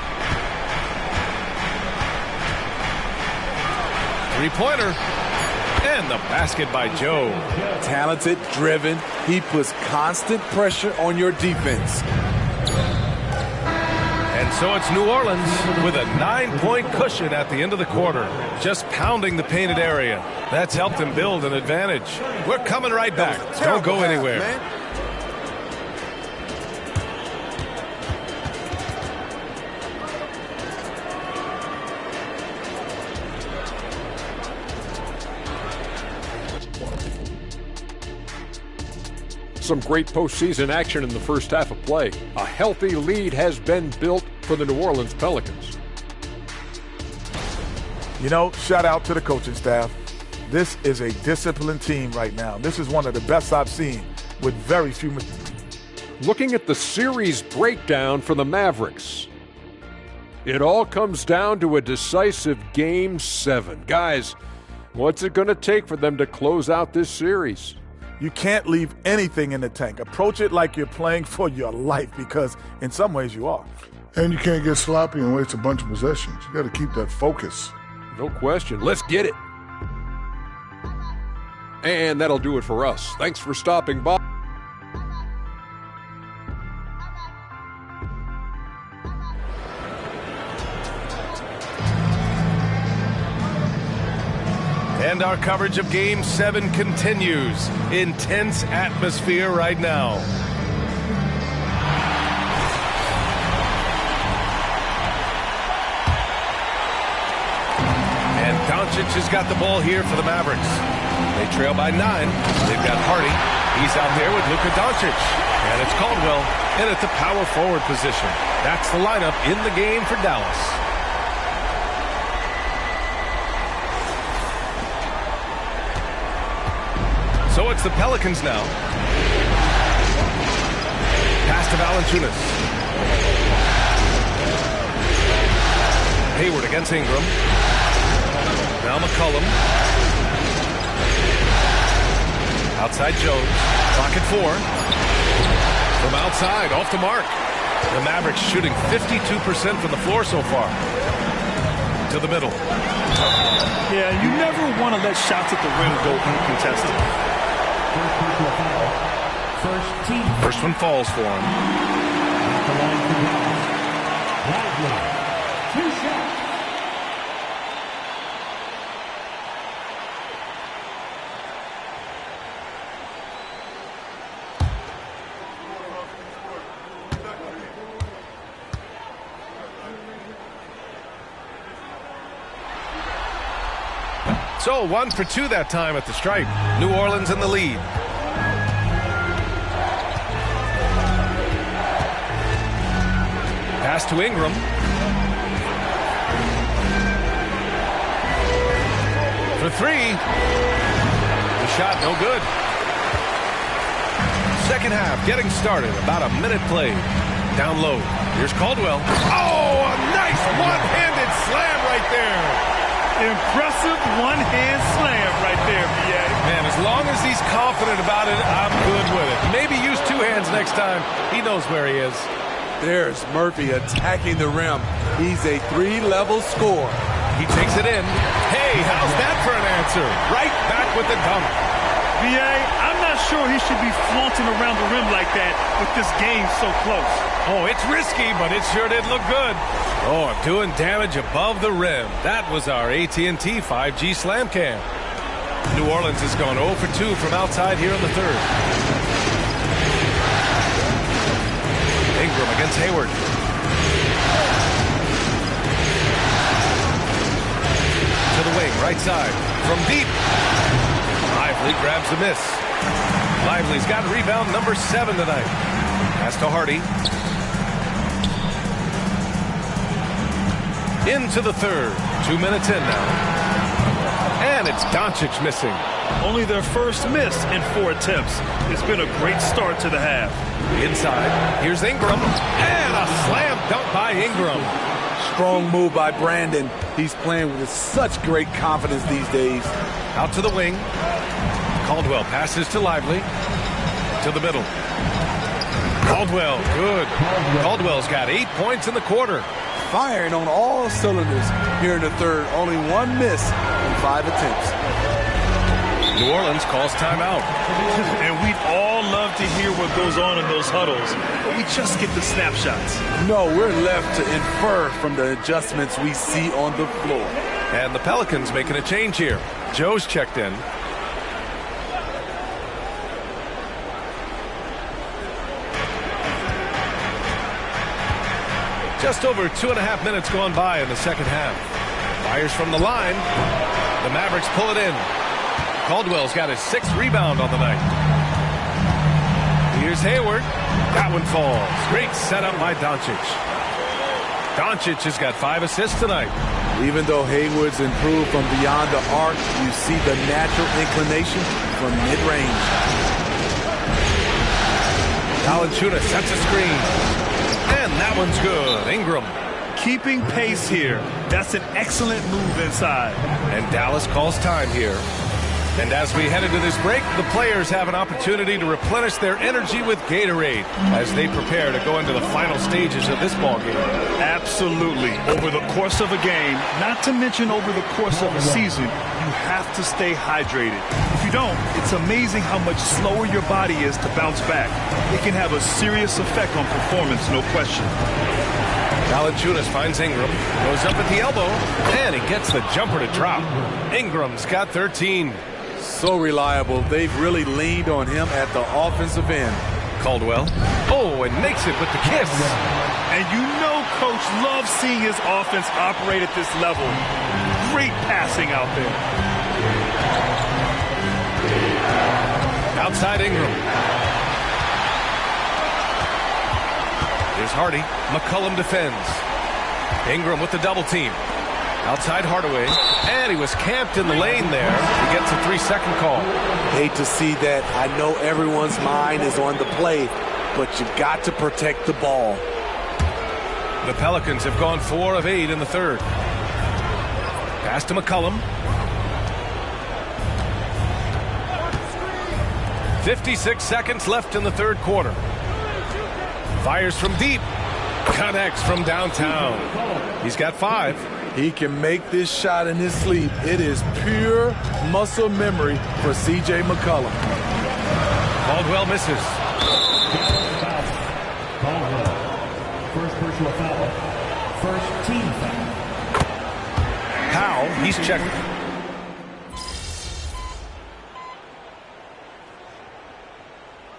3-pointer. And the basket by Joe. Talented, driven. He puts constant pressure on your defense. And so it's New Orleans with a 9-point cushion at the end of the quarter. Just pounding the painted area. That's helped them build an advantage. We're coming right back. Don't go anywhere. Some great postseason action in the first half of play. A healthy lead has been built for the New Orleans Pelicans. You know, shout out to the coaching staff. This is a disciplined team right now. This is one of the best I've seen with very few. Looking at the series breakdown for the Mavericks, it all comes down to a decisive Game 7. Guys, what's it going to take for them to close out this series? You can't leave anything in the tank. Approach it like you're playing for your life, because in some ways you are. And you can't get sloppy and waste a bunch of possessions. You got to keep that focus. No question. Let's get it. And that'll do it for us. Thanks for stopping by. And our coverage of Game 7 continues. Intense atmosphere right now. And Doncic has got the ball here for the Mavericks. They trail by 9. They've got Hardy. He's out there with Luka Doncic. And it's Caldwell in at the power forward position. That's the lineup in the game for Dallas. So it's the Pelicans now. Pass to Valanciunas. Hayward against Ingram. Now McCollum. Outside Jones. Clock at 4. From outside, off the mark. The Mavericks shooting 52% from the floor so far. To the middle. Yeah, you never want to let shots at the rim go uncontested. First one falls for him. So 1 for 2 that time at the stripe. New Orleans in the lead. Pass to Ingram. For 3. The shot no good. Second half getting started. About a minute played. Down low. Here's Caldwell. Oh, a nice one-handed slam right there. Impressive one-hand slam right there, B.A. Man, as long as he's confident about it, I'm good with it. Maybe use 2 hands next time. He knows where he is. There's Murphy attacking the rim. He's a 3-level scorer. He takes it in. Hey, how's that for an answer? Right back with the dunk. B.A., I'm not sure he should be flaunting around the rim like that with this game so close. Oh, it's risky, but it sure did look good. Oh, doing damage above the rim. That was our AT&T 5G Slam Cam. New Orleans has gone 0 for 2 from outside here in the third. Ingram against Hayward. To the wing, right side. From deep. Lively grabs the miss. Lively's got rebound number 7 tonight. Pass to Hardy. Into the third. 2 minutes in now. And it's Doncic missing. Only their first miss in 4 attempts. It's been a great start to the half. Inside, here's Ingram. And a slam dunk by Ingram. Strong move by Brandon. He's playing with such great confidence these days. Out to the wing. Caldwell passes to Lively. To the middle. Caldwell, good. Caldwell's got 8 points in the quarter. Firing on all cylinders here in the third. Only 1 miss in 5 attempts. New Orleans calls timeout. And we'd all love to hear what goes on in those huddles, but we just get the snapshots. No, we're left to infer from the adjustments we see on the floor. And the Pelicans making a change here. Joe's checked in. Just over 2.5 minutes gone by in the second half. Fires from the line. The Mavericks pull it in. Caldwell's got his 6th rebound on the night. Here's Hayward. That one falls. Great setup by Doncic. Doncic has got 5 assists tonight. Even though Hayward's improved from beyond the arc, you see the natural inclination from mid-range. Valanciunas sets a screen. And that one's good. Ingram. Keeping pace here. That's an excellent move inside. And Dallas calls time here. And as we head into this break, the players have an opportunity to replenish their energy with Gatorade as they prepare to go into the final stages of this ball game. Absolutely. Over the course of a game, not to mention over the course of a season, you have to stay hydrated. If you don't, it's amazing how much slower your body is to bounce back. It can have a serious effect on performance, no question. Valanciunas finds Ingram, goes up at the elbow, and he gets the jumper to drop. Ingram's got 13. So reliable. They've really leaned on him at the offensive end. Caldwell. Oh, and makes it with the kiss. And you know Coach loves seeing his offense operate at this level. Great passing out there. Outside Ingram. Here's Hardy. McCollum defends. Ingram with the double team. Outside Hardaway. And he was camped in the lane there. He gets a 3-second call. Hate to see that. I know everyone's mind is on the play, but you've got to protect the ball. The Pelicans have gone 4 of 8 in the third. Pass to McCollum. 56 seconds left in the third quarter. Fires from deep. Connects from downtown. He's got 5. He can make this shot in his sleep. It is pure muscle memory for C.J. McCollum. Caldwell misses. Caldwell. First personal foul. First team foul. Powell, he's checked.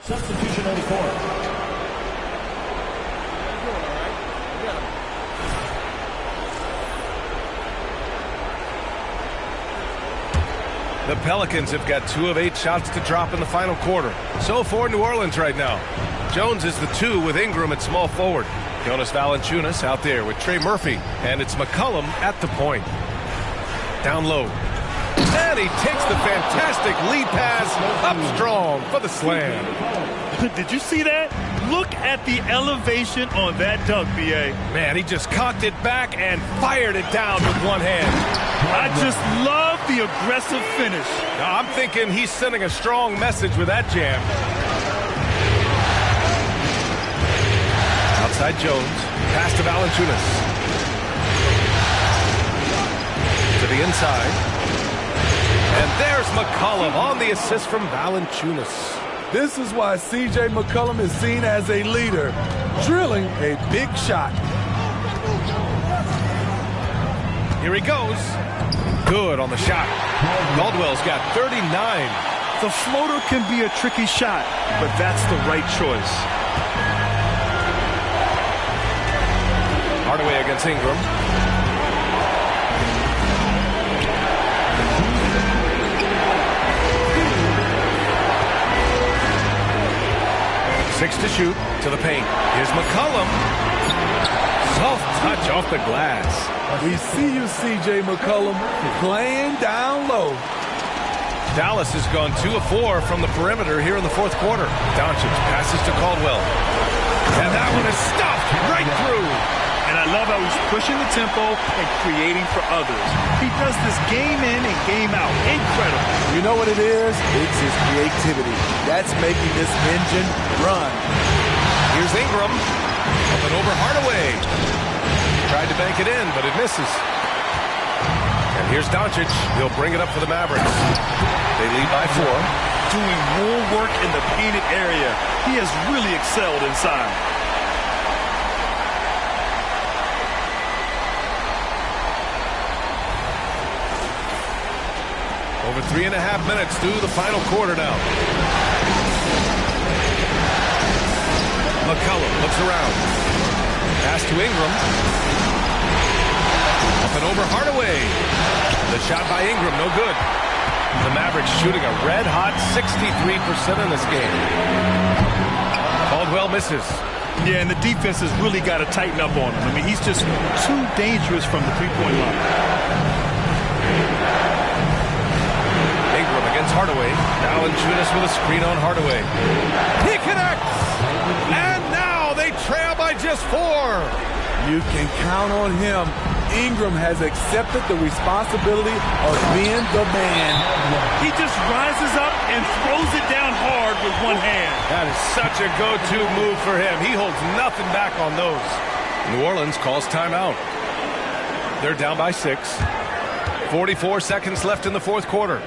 Substitution on the court. The Pelicans have got 2 of 8 shots to drop in the final quarter. So for New Orleans right now. Jones is the 2 with Ingram at small forward. Jonas Valanciunas out there with Trey Murphy. And it's McCollum at the point. Down low. And he takes the fantastic lead pass up strong for the slam. Did you see that? Look at the elevation on that dunk, B.A. Man, he just cocked it back and fired it down with one hand. I just love the aggressive finish. Now, I'm thinking he's sending a strong message with that jam. Outside Jones. Pass to Valanciunas. To the inside. And there's McCollum on the assist from Valanciunas. This is why C.J. McCollum is seen as a leader, drilling a big shot. Here he goes. Good on the shot. Caldwell's got 39. The floater can be a tricky shot, but that's the right choice. Hardaway against Ingram. Six to shoot to the paint. Here's McCollum. Soft touch off the glass. We see you, C.J. McCollum, playing down low. Dallas has gone 2 of 4 from the perimeter here in the fourth quarter. Doncic passes to Caldwell. And that one is stuffed right through. And I love how he's pushing the tempo and creating for others. He does this game in and game out. Incredible. You know what it is? It's his creativity. That's making this engine run. Here's Ingram. Up and over Hardaway. Tried to bank it in, but it misses. And here's Doncic. He'll bring it up for the Mavericks. They lead by 4. Doing more work in the painted area. He has really excelled inside. Over 3.5 minutes through the final quarter now. McCollum looks around. Pass to Ingram. Up and over Hardaway. The shot by Ingram, no good. The Mavericks shooting a red-hot 63% in this game. Caldwell misses. Yeah, and the defense has really got to tighten up on him. I mean, he's just too dangerous from the three-point line. Ingram against Hardaway. Valanciunas with a screen on Hardaway. He connects! And now they trail by just 4. You can count on him. Ingram has accepted the responsibility of being the man. He just rises up and throws it down hard with one hand. That is such a go-to move for him. He holds nothing back on those. New Orleans calls timeout. They're down by 6. 44 seconds left in the fourth quarter.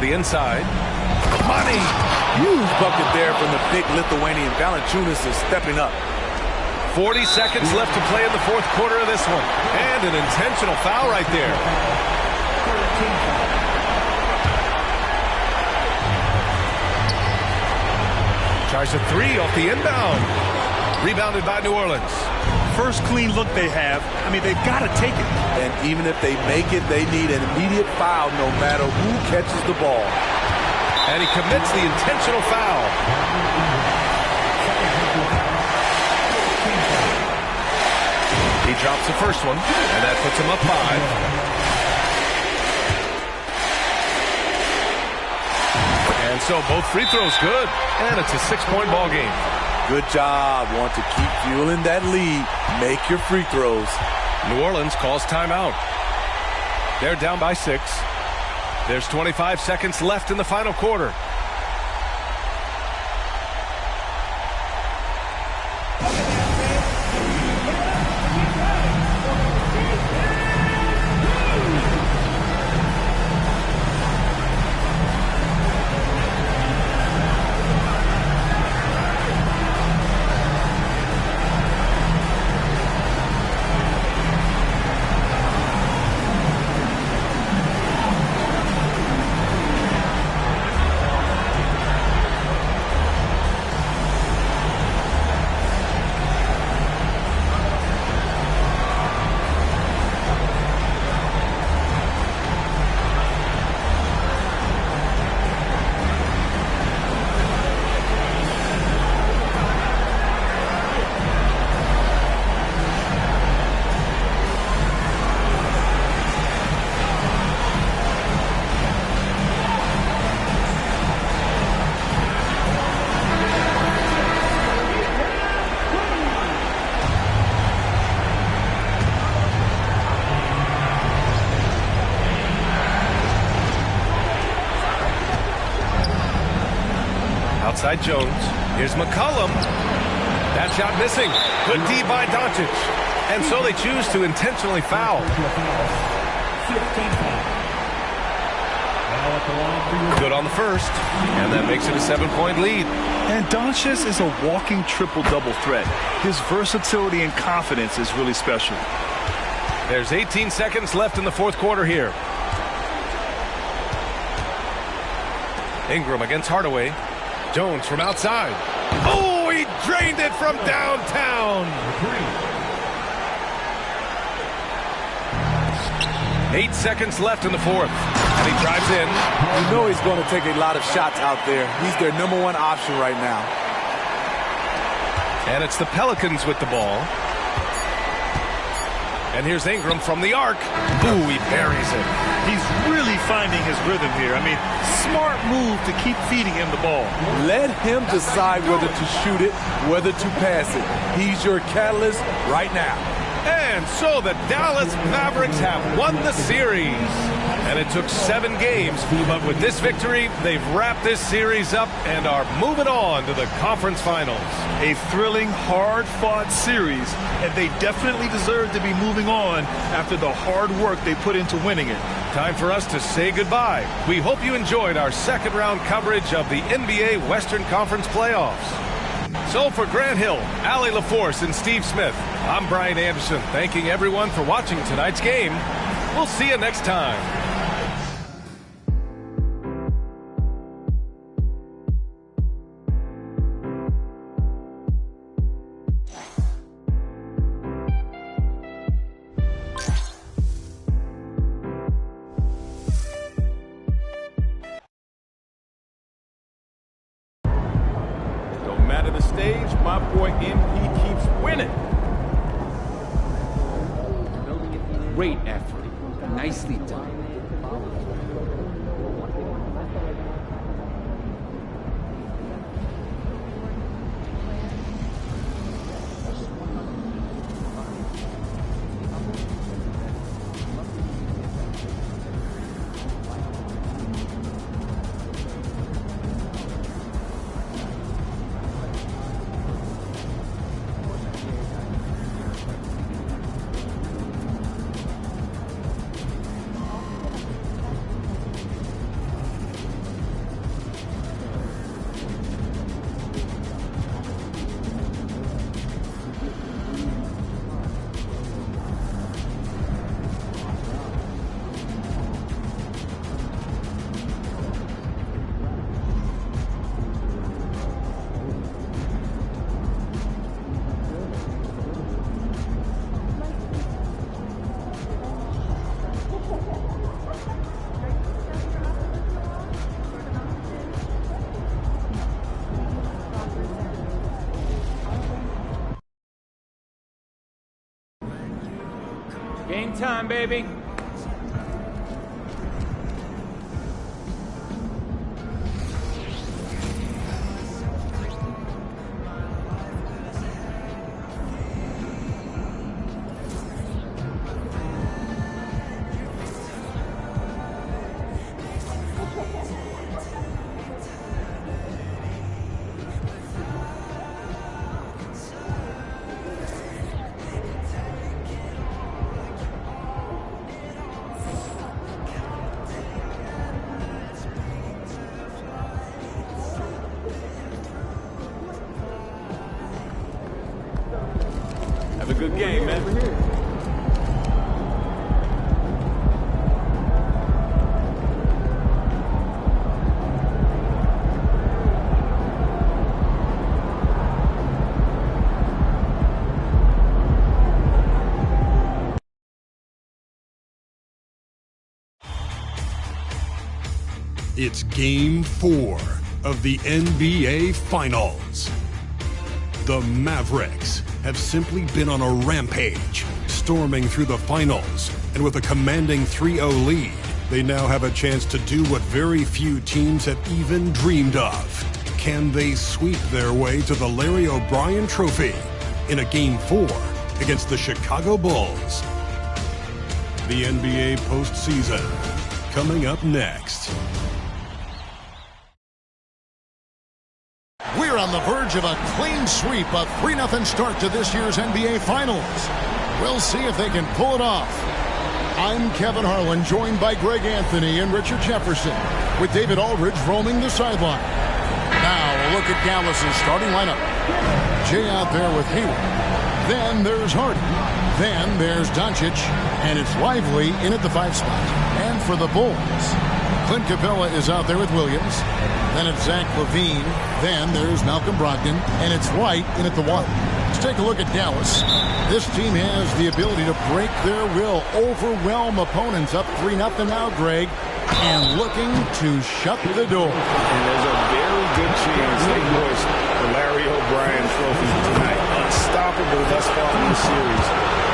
The inside. Money! Huge bucket there from the big Lithuanian. Valanciunas is stepping up. 40 seconds left to play in the fourth quarter of this one. And an intentional foul right there. Tries a 3 off the inbound. Rebounded by New Orleans. First clean look they have. I mean, they've got to take it. And even if they make it, they need an immediate foul no matter who catches the ball. And he commits the intentional foul. He drops the first one, and that puts him up 5. so both free throws good, and it's a 6-point ball game. Good job. Want to keep fueling that lead. Make your free throws. New Orleans calls timeout. They're down by 6. There's 25 seconds left in the final quarter. Outside Jones. Here's McCollum. That shot missing. Good D by Doncic. And so they choose to intentionally foul. Good on the first. And that makes it a 7-point lead. And Doncic is a walking triple-double threat. His versatility and confidence is really special. There's 18 seconds left in the fourth quarter here. Ingram against Hardaway. Jones from outside. Oh, he drained it from downtown. 8 seconds left in the fourth. And he drives in. You know he's going to take a lot of shots out there. He's their #1 option right now. And it's the Pelicans with the ball. And here's Ingram from the arc. Ooh, he buries it. He's really finding his rhythm here. I mean, smart move to keep feeding him the ball. Let him decide whether to shoot it, whether to pass it. He's your catalyst right now. And so the Dallas Mavericks have won the series. And it took 7 games, but with this victory, they've wrapped this series up and are moving on to the conference finals. A thrilling, hard-fought series, and they definitely deserve to be moving on after the hard work they put into winning it. Time for us to say goodbye. We hope you enjoyed our second-round coverage of the NBA Western Conference playoffs. So for Grant Hill, Allie LaForce, and Steve Smith, I'm Brian Anderson, thanking everyone for watching tonight's game. We'll see you next time. My boy MP keeps winning. Great effort. Nicely done. Game time, baby. Have a good game, man. It's Game 4 of the NBA Finals. The Mavericks have simply been on a rampage, storming through the finals, and with a commanding 3-0 lead, they now have a chance to do what very few teams have even dreamed of. Can they sweep their way to the Larry O'Brien Trophy in a Game 4 against the Chicago Bulls? The NBA postseason coming up next. We're on the verge of a clean sweep, a 3-0 start to this year's NBA Finals. We'll see if they can pull it off. I'm Kevin Harlan, joined by Greg Anthony and Richard Jefferson, with David Aldridge roaming the sideline. Now a look at Dallas's starting lineup. Jay out there with Hayward. Then there's Harden. Then there's Doncic, and it's Lively in at the 5 spot. And for the Bulls, Clint Capella is out there with Williams. Then it's Zach LaVine. Then there's Malcolm Brogdon. And it's White in at the 1. Let's take a look at Dallas. This team has the ability to break their will, overwhelm opponents up 3-0 now, Greg, and looking to shut the door. And there's a very good chance they hoist the Larry O'Brien Trophy tonight. Unstoppable thus far in the series.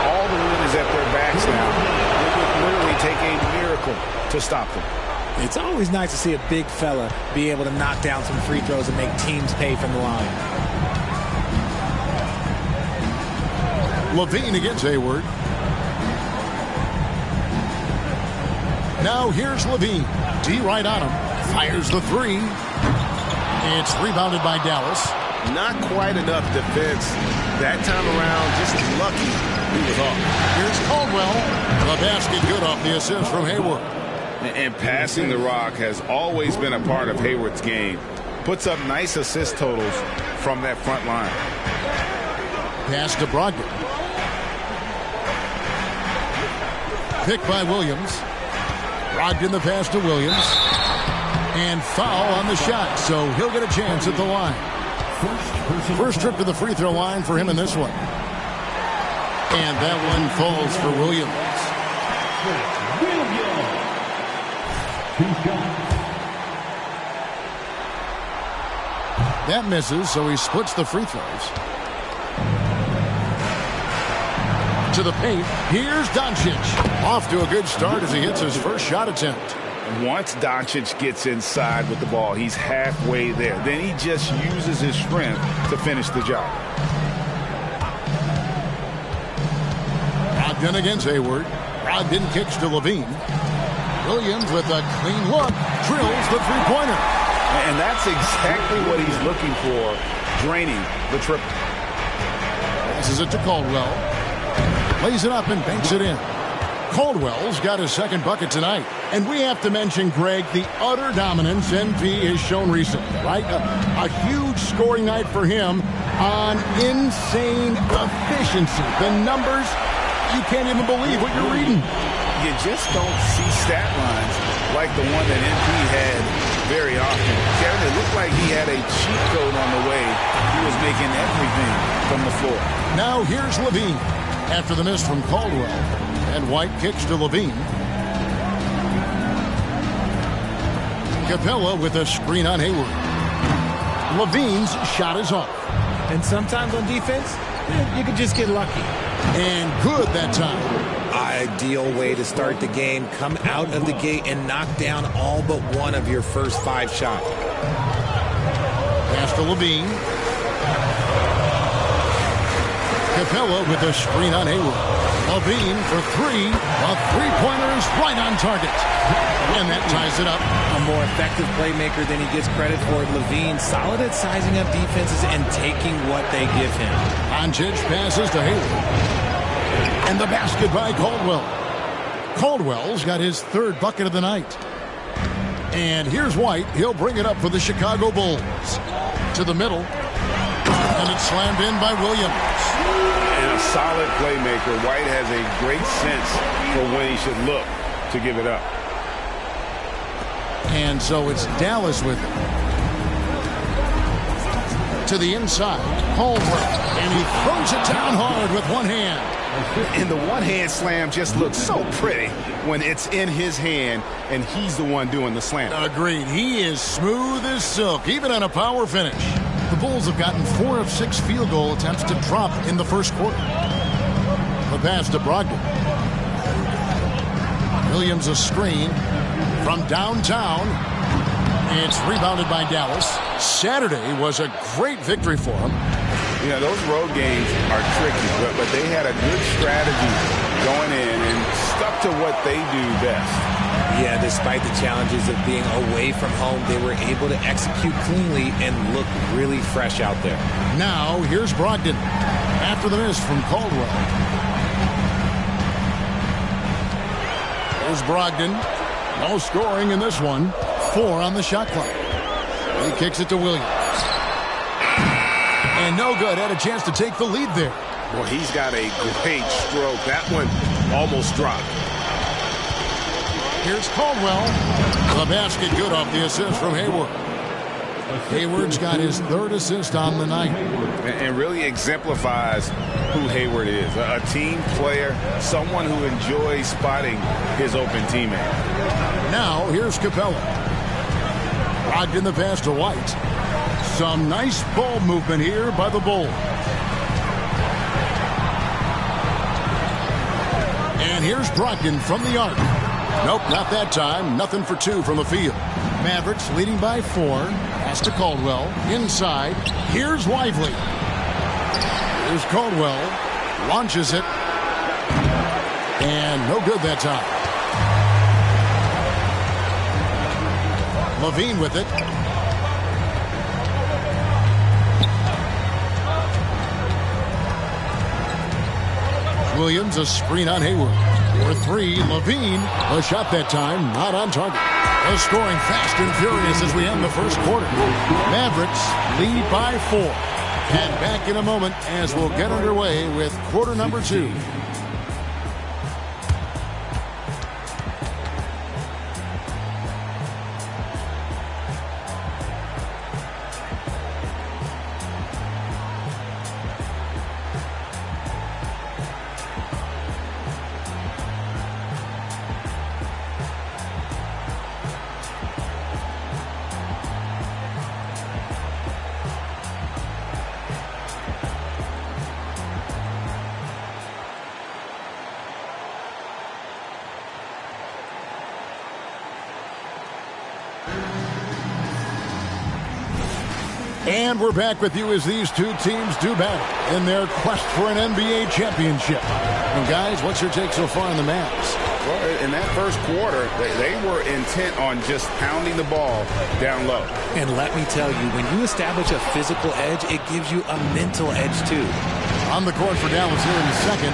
All the wind is at their backs now. It would literally take a miracle to stop them. It's always nice to see a big fella be able to knock down some free throws and make teams pay from the line. LaVine against Hayward. Now here's LaVine. D right on him. Fires the 3. It's rebounded by Dallas. Not quite enough defense. That time around, just lucky he was off. Here's Caldwell. The basket good off the assist from Hayward. And passing the rock has always been a part of Hayward's game. Puts up nice assist totals from that front line. Pass to Brogdon. Picked by Williams. Brogdon the pass to Williams. And foul on the shot, so he'll get a chance at the line. First trip to the free throw line for him in this one. And that one falls for Williams. That misses, so he splits the free throws. To the paint, here's Doncic. Off to a good start as he hits his first shot attempt. Once Doncic gets inside with the ball, he's halfway there. Then he just uses his strength to finish the job. Brogdon against Hayward. Brogdon kicks to LaVine. Williams with a clean look, drills the three-pointer. And that's exactly what he's looking for, draining the triple. Passes it to Caldwell. Lays it up and banks it in. Caldwell's got his second bucket tonight. And we have to mention, Greg, the utter dominance MP has shown recently, right? A huge scoring night for him on insane efficiency. The numbers, you can't even believe what you're reading. You just don't see stat lines like the one that MP had very often. Kevin, it looked like he had a cheat code on the way. He was making everything from the floor. Now here's LaVine after the miss from Caldwell. And White kicks to LaVine. Capella with a screen on Hayward. LaVine's shot is off. And sometimes on defense, you can just get lucky. And good that time. Ideal way to start the game. Come out of the gate and knock down all but one of your first 5 shots. Pass to LaVine. Capella with a screen on Hayward. LaVine for 3. A three-pointer is right on target. And that ties it up. A more effective playmaker than he gets credit for. LaVine solid at sizing up defenses and taking what they give him. Doncic passes to Hayward. And the basket by Caldwell. Caldwell's got his 3rd bucket of the night. And here's White. He'll bring it up for the Chicago Bulls. To the middle. And it's slammed in by Williams. And a solid solid playmaker. White has a great sense for when he should look to give it up. And so it's Dallas with it. To the inside, Caldwell, and he throws it down hard with one hand. And the one-hand slam just looks so pretty when it's in his hand and he's the one doing the slam. Agreed. He is smooth as silk, even on a power finish. The Bulls have gotten 4 of 6 field goal attempts to drop in the first quarter. The pass to Brogdon. Williams a screen from downtown. It's rebounded by Dallas. Saturday was a great victory for him. You know, those road games are tricky, but they had a good strategy going in and stuck to what they do best. Yeah, despite the challenges of being away from home, they were able to execute cleanly and look really fresh out there. Now, here's Brogdon after the miss from Caldwell. Here's Brogdon. No scoring in this one. 4 on the shot clock. He kicks it to Williams. And no good. Had a chance to take the lead there. Well, he's got a great stroke. That one almost dropped. Here's Caldwell. The basket good off the assist from Hayward. Hayward's got his 3rd assist on the night. And really exemplifies who Hayward is. A team player, someone who enjoys spotting his open teammate. Now, here's Capella. Brogdon the pass to White. Some nice ball movement here by the Bulls. And here's Brogdon from the arc. Nope, not that time. Nothing for 2 from the field. Mavericks leading by 4. Pass to Caldwell. Inside. Here's Lively. Here's Caldwell. Launches it. And no good that time. Levine with it. Williams a screen on Hayward. For 3, Levine. A shot that time, not on target. A scoring fast and furious as we end the first quarter. Mavericks lead by 4. And back in a moment as we'll get underway with quarter number 2. And we're back with you as these 2 teams do battle in their quest for an NBA championship. And guys, what's your take so far on the Mavs? Well, in that first quarter, they were intent on just pounding the ball down low. And let me tell you, when you establish a physical edge, it gives you a mental edge too. On the court for Dallas here in the second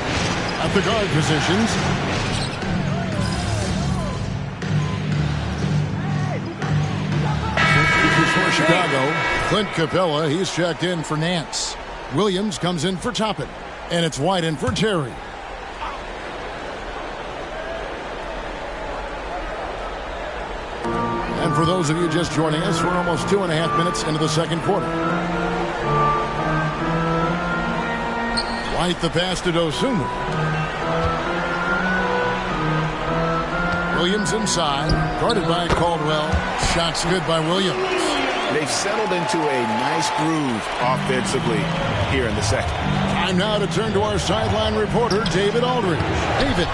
at the guard positions. For Chicago, Clint Capella, he's checked in for Nance. Williams comes in for Toppin. And it's White in for Terry. And for those of you just joining us, we're almost 2.5 minutes into the second quarter. White the pass to Dosunmu. Williams inside, guarded by Caldwell. Shots good by Williams. They've settled into a nice groove offensively here in the second. Time now to turn to our sideline reporter, David Aldridge. David.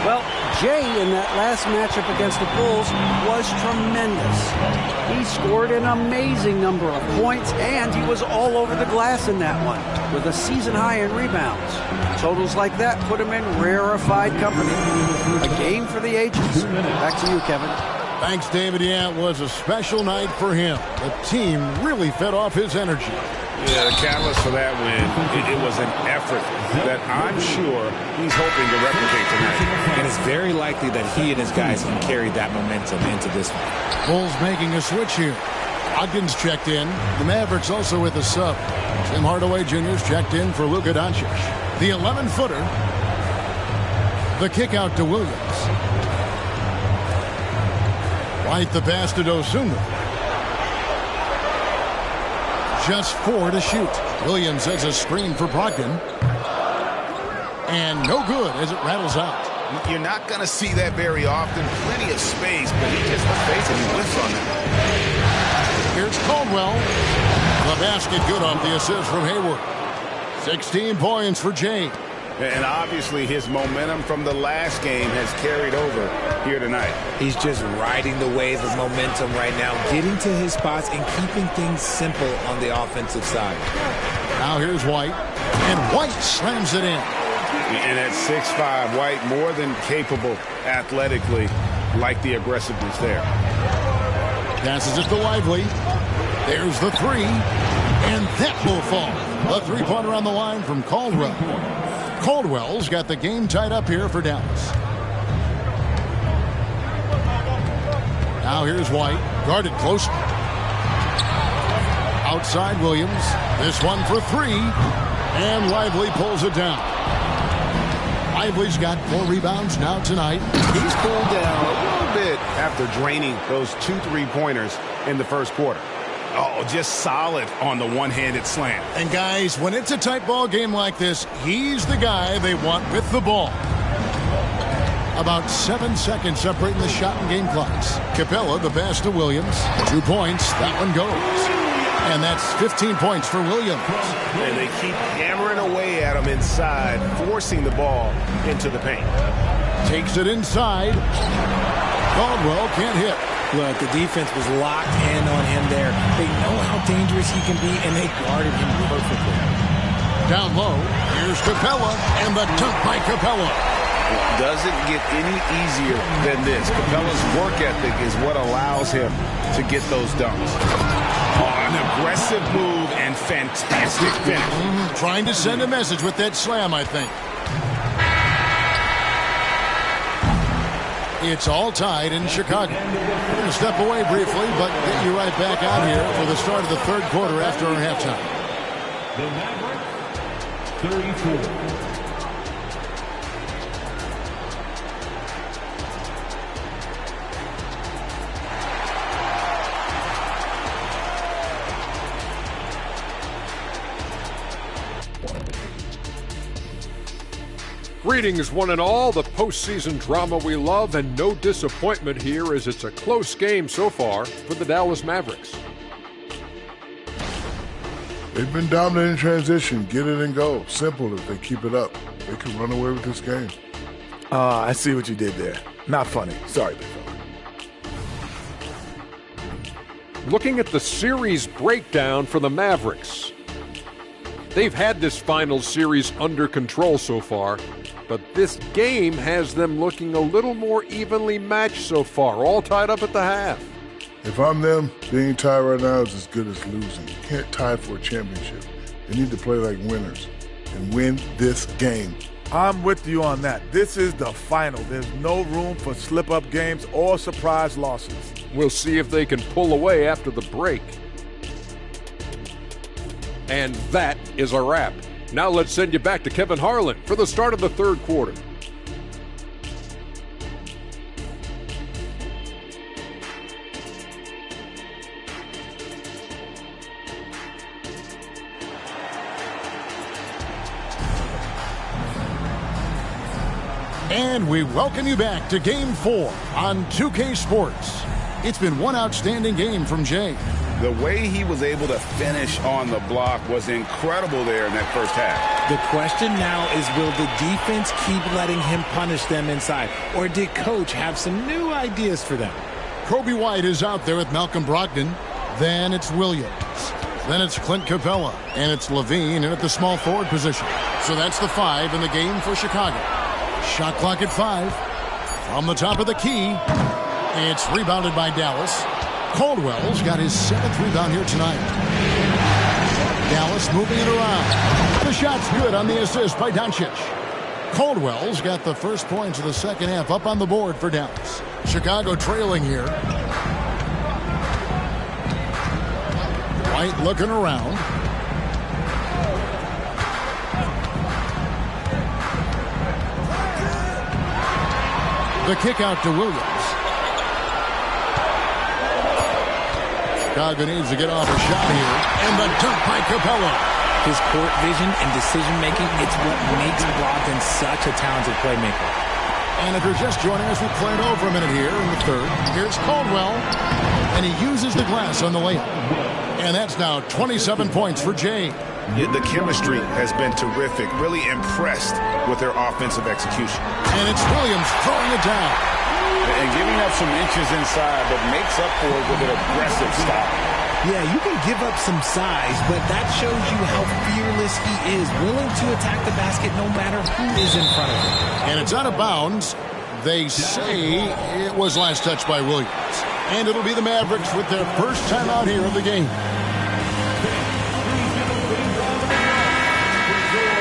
Well, Jay in that last matchup against the Bulls was tremendous. He scored an amazing number of points, and he was all over the glass in that one with a season high in rebounds. Totals like that put him in rarefied company. A game for the ages. Back to you, Kevin. Thanks, David. Yeah, it was a special night for him. The team really fed off his energy. Yeah, the catalyst for that win, it was an effort that I'm sure he's hoping to replicate tonight. And it's very likely that he and his guys can carry that momentum into this one. Bulls making a switch here. Ogden's checked in. The Mavericks also with a sub. Tim Hardaway Jr.'s checked in for Luka Doncic. The 11-footer. The kick out to Williams. White the pass to Dosunmu. Just 4 to shoot. Williams has a screen for Brogdon. And no good as it rattles out. You're not going to see that very often. Plenty of space, but he just basically whiffs on that. Here's Caldwell. The basket good off the assist from Hayward. 16 points for Jay. And obviously his momentum from the last game has carried over here tonight. He's just riding the wave of momentum right now, getting to his spots and keeping things simple on the offensive side. Now here's White. And White slams it in. And at 6'5", White more than capable athletically, like the aggressiveness there. Passes it to Lively. There's the 3. And that will fall. The three-pointer on the line from Caldwell. Caldwell's got the game tied up here for Dallas. Now here's White. Guarded close. Outside Williams. This one for 3. And Lively pulls it down. Lively's got 4 rebounds now tonight. He's cooled down a little bit after draining those 2 3-pointers in the first quarter. Oh, just solid on the one-handed slam. And guys, when it's a tight ball game like this, he's the guy they want with the ball. About 7 seconds separating the shot and game clocks. Capella, the pass to Williams. 2 points. That one goes. And that's 15 points for Williams. And they keep hammering away at him inside, forcing the ball into the paint. Takes it inside. Caldwell can't hit. Look, the defense was locked in on him there. They know how dangerous he can be, and they guarded him perfectly. Down low, here's Capella, and the dunk by Capella. Doesn't get any easier than this. Capella's work ethic is what allows him to get those dunks. Oh, an aggressive move and fantastic finish. Trying to send a message with that slam, I think. It's all tied in Chicago. We're going to step away briefly, but get you right back out here for the start of the third quarter after our halftime. The Mavericks, 34. Greetings, one and all. The postseason drama we love, and no disappointment here as it's a close game so far for the Dallas Mavericks. They've been dominant in transition. Get it and go. Simple if they keep it up. They can run away with this game. I see what you did there. Not funny. Sorry, big fella. Looking at the series breakdown for the Mavericks. They've had this final series under control so far, but this game has them looking a little more evenly matched so far, all tied up at the half. If I'm them, being tied right now is as good as losing. You can't tie for a championship. They need to play like winners and win this game. I'm with you on that. This is the final. There's no room for slip-up games or surprise losses. We'll see if they can pull away after the break. And that is a wrap. Now let's send you back to Kevin Harlan for the start of the third quarter. And we welcome you back to Game 4 on 2K Sports. It's been one outstanding game from Jay. The way he was able to finish on the block was incredible there in that first half. The question now is, will the defense keep letting him punish them inside? Or did Coach have some new ideas for them? Kobe White is out there with Malcolm Brogdon. Then it's Williams. Then it's Clint Capella. And it's Levine in at the small forward position. So that's the 5 in the game for Chicago. Shot clock at 5. From the top of the key, it's rebounded by Dallas. Caldwell's got his 7th rebound here tonight. Dallas moving it around. The shot's good on the assist by Doncic. Caldwell's got the first points of the second half up on the board for Dallas. Chicago trailing here. White looking around. The kick out to Williams. Chicago needs to get off a shot here. And the dunk by Capella. His court vision and decision-making, it's what makes Brogdon such a talented playmaker. And if you're just joining us, we played over a minute here in the third. Here's Caldwell. And he uses the glass on the layup. And that's now 27 points for Jay. The chemistry has been terrific. Really impressed with their offensive execution. And it's Williams throwing it down. And giving up some inches inside, but makes up for it with an aggressive style. Yeah, you can give up some size, but that shows you how fearless he is, willing to attack the basket no matter who is in front of him. And it's out of bounds. They say it was last touched by Williams. And it'll be the Mavericks with their first time out here of the game.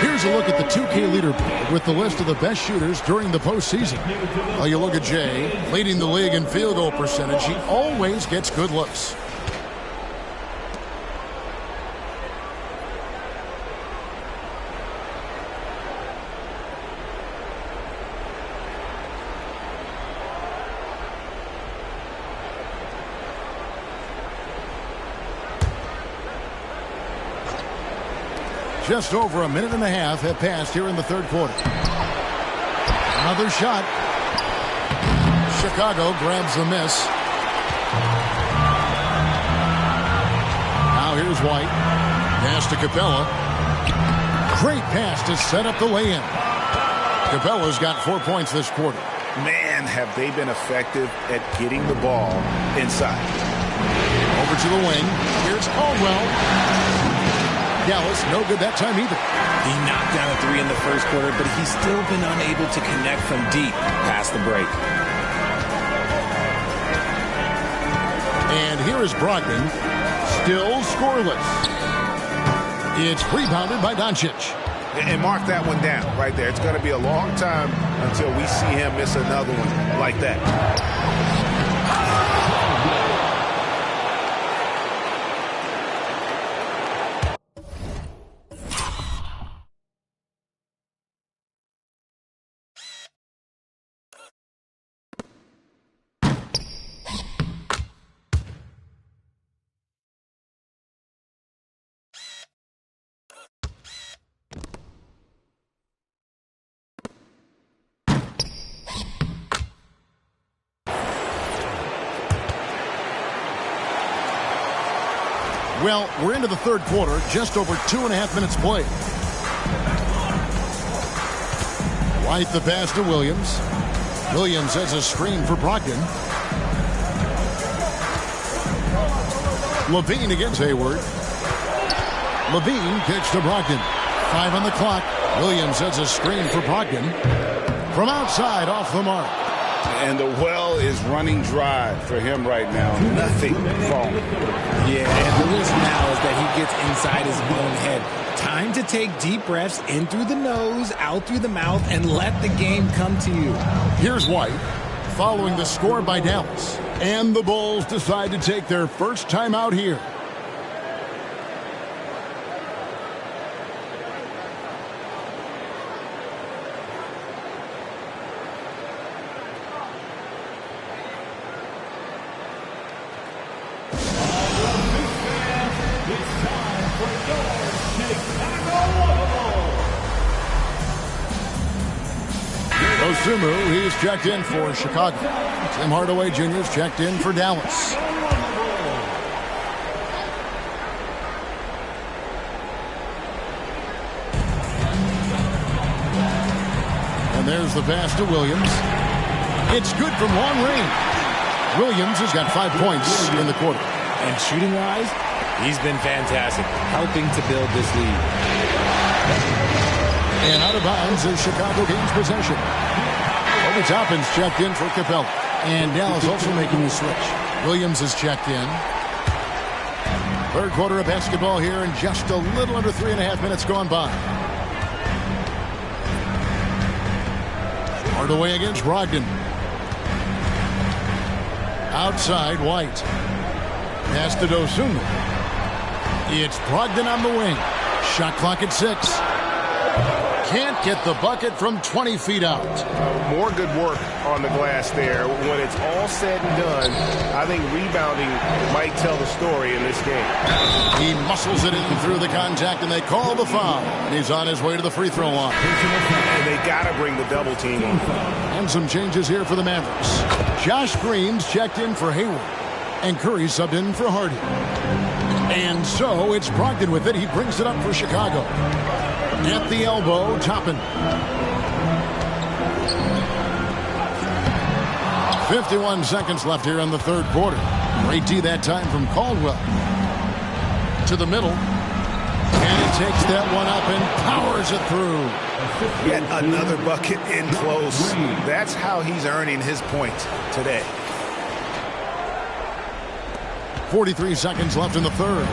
Here's a look at the 2K leaderboard with the list of the best shooters during the postseason. Well, you look at Jay, leading the league in field goal percentage. He always gets good looks. Just over a minute and a half have passed here in the third quarter. Another shot. Chicago grabs the miss. Now here's White. Pass to Capella. Great pass to set up the lay-in. Capella's got 4 points this quarter. Man, have they been effective at getting the ball inside. Over to the wing. Here's Caldwell. Dallas, no good that time either. He knocked down a three in the first quarter, but he's still been unable to connect from deep past the break. And here is Brogdon, still scoreless. It's rebounded by Doncic. And mark that one down right there. It's going to be a long time until we see him miss another one like that. Well, we're into the third quarter, just over 2.5 minutes played. White the pass to Williams. Williams has a screen for Brogdon. Levine against Hayward. Levine kicks to Brogdon. 5 on the clock. Williams has a screen for Brogdon. From outside, off the mark. And the well is running dry for him right now. Nothing falling. Yeah, and the risk now is that he gets inside his own head. Time to take deep breaths in through the nose, out through the mouth, and let the game come to you. Here's White, following the score by Dallas. And the Bulls decide to take their first time out here. Osumu, he's checked in for Chicago. Tim Hardaway Jr. is checked in for Dallas. And there's the pass to Williams. It's good from long range. Williams has got 5 points in the quarter. And shooting-wise, he's been fantastic, helping to build this lead. And out of bounds as Chicago gains possession. Obi Toppin's checked in for Capella. And Dallas also making the switch. Williams is checked in. Third quarter of basketball here, and just a little under 3.5 minutes gone by. Hardaway against Brogdon. Outside, White. Pass to Dosunmu. It's Brogdon on the wing. Shot clock at 6. can't get the bucket from 20 feet out. More good work on the glass there. When it's all said and done, I think rebounding might tell the story in this game. He muscles it in through the contact, and they call the foul. And he's on his way to the free throw line. And they got to bring the double team on. And some changes here for the Mavericks. Josh Green's checked in for Hayward, and Curry subbed in for Hardy. And so it's Brogdon with it. He brings it up for Chicago. At the elbow, Toppin. 51 seconds left here in the third quarter. Great D that time from Caldwell. To the middle. And he takes that one up and powers it through. Yet another bucket in close. That's how he's earning his points today. 43 seconds left in the third.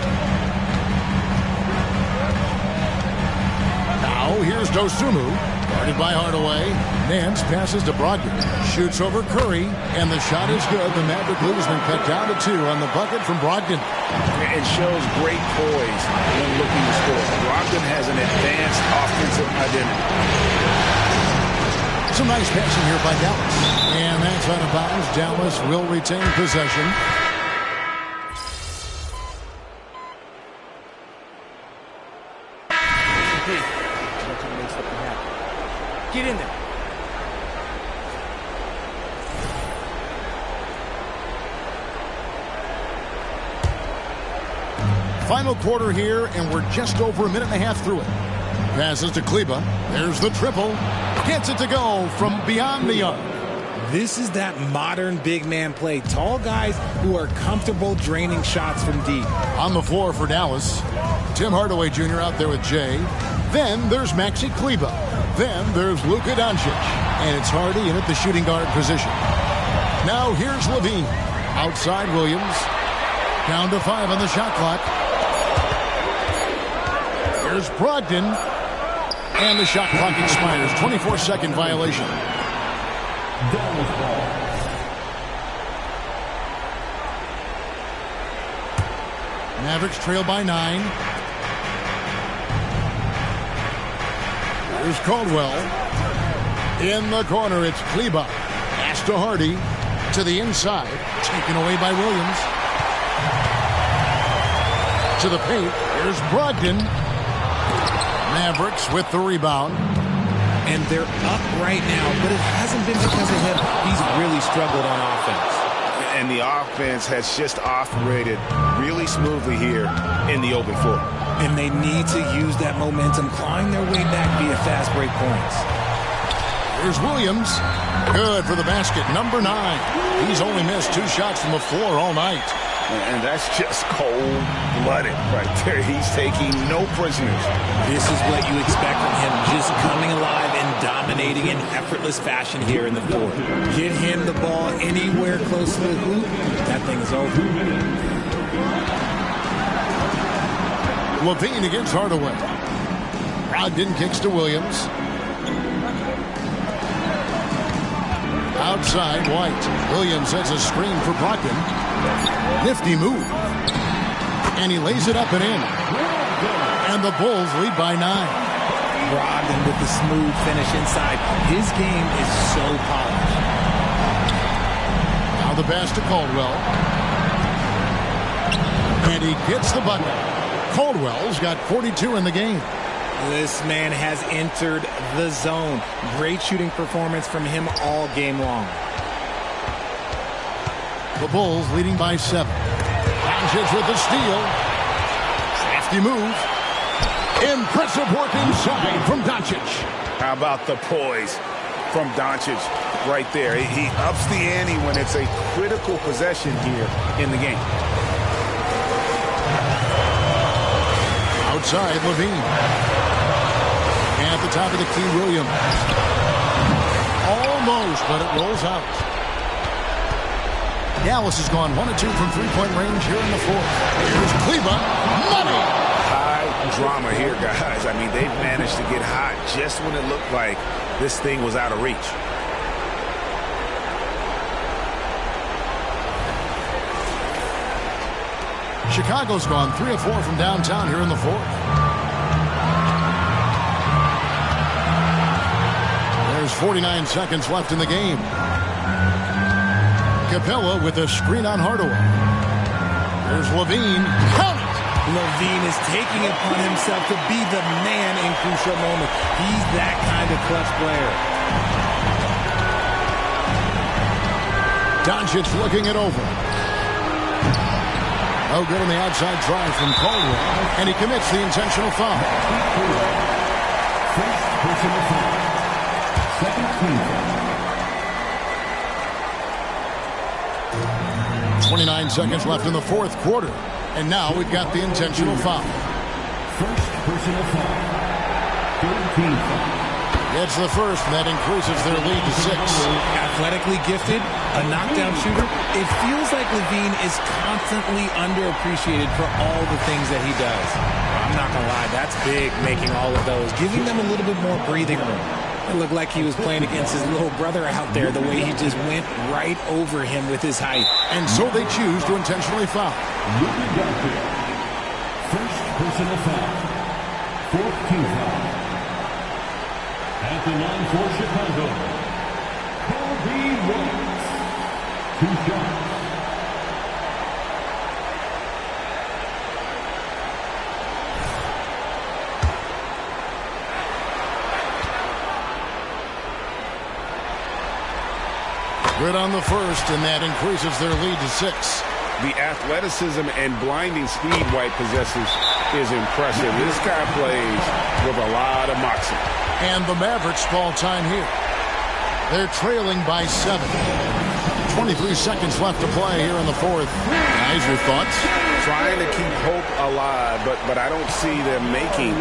Now here's Dosunmu, guarded by Hardaway. Nance passes to Brogdon, shoots over Curry, and the shot is good. The Maverick lead has been cut down to 2 on the bucket from Brogdon. It shows great poise when looking to score. Brogdon has an advanced offensive identity. Some nice passing here by Dallas. And that's out of bounds. Dallas will retain possession. Get in there. Final quarter here, and we're just over a minute and a half through it. Passes to Kleba. There's the triple. Gets it to go from beyond the arc. This is that modern big man play. Tall guys who are comfortable draining shots from deep. On the floor for Dallas, Tim Hardaway Jr. out there with Jay. Then there's Maxi Kleba. Then there's Luka Doncic. And it's Hardy in at the shooting guard position. Now here's Levine. Outside Williams. Down to 5 on the shot clock. Here's Brogdon. And the shot clock expires. 24-second violation. Mavericks trail by 9. Here's Caldwell. In the corner, it's Kleba. Pass to Hardy. To the inside. Taken away by Williams. To the paint. Here's Brogdon. Mavericks with the rebound. And they're up right now, but it hasn't been because of him. He's really struggled on offense. And the offense has just operated really smoothly here in the open floor. And they need to use that momentum, climb their way back via fast break points. Here's Williams. Good for the basket. Number 9. He's only missed 2 shots from the floor all night. And that's just cold-blooded right there. He's taking no prisoners. This is what you expect from him, just coming alive and dominating in effortless fashion here in the fourth. Get him the ball anywhere close to the hoop, that thing is over. Levine against Hardaway. Brogdon kicks to Williams. Outside, White. Williams sets a screen for Brogdon. Nifty move. And he lays it up and in. And the Bulls lead by 9. Brogdon with the smooth finish inside. His game is so polished. Now the pass to Caldwell. And he gets the bucket. Caldwell's got 42 in the game. This man has entered the zone. Great shooting performance from him all game long. The Bulls leading by 7. Doncic with the steal. Crafty move. Impressive work inside from Doncic. How about the poise from Doncic right there? He ups the ante when it's a critical possession here in the game. Outside, Levine. At the top of the key, Williams. Almost, but it rolls out. Dallas has gone 1 of 2 from three-point range here in the fourth. Here's Kleba. Money! High drama here, guys. I mean, they've managed to get hot just when it looked like this thing was out of reach. Chicago's gone 3 of 4 from downtown here in the fourth. 49 seconds left in the game. Capella with a screen on Hardaway. There's Levine. Count it! Levine is taking it upon himself to be the man in crucial moments. He's that kind of clutch player. Doncic looking it over. No good on the outside drive from Caldwell. And he commits the intentional foul. First personal foul. Second team foul. 29 seconds left in the fourth quarter. And now we've got the intentional foul. First personal foul. Third team foul. It's the first, and that increases their lead to 6. Athletically gifted, a knockdown shooter. It feels like Levine is constantly underappreciated for all the things that he does. I'm not going to lie, that's big, making all of those, giving them a little bit more breathing room. It looked like he was playing against his little brother out there, the way he just went right over him with his height. And so they choose to intentionally foul. First personal foul. Fourth team foul. At the line for Chicago, Kobe White. 2 shots. Good on the first, and that increases their lead to 6. The athleticism and blinding speed White possesses is impressive. This guy plays with a lot of moxie. And the Mavericks call time here. They're trailing by 7. 23 seconds left to play here in the fourth. Guys, your thoughts? Trying to keep hope alive, but I don't see them making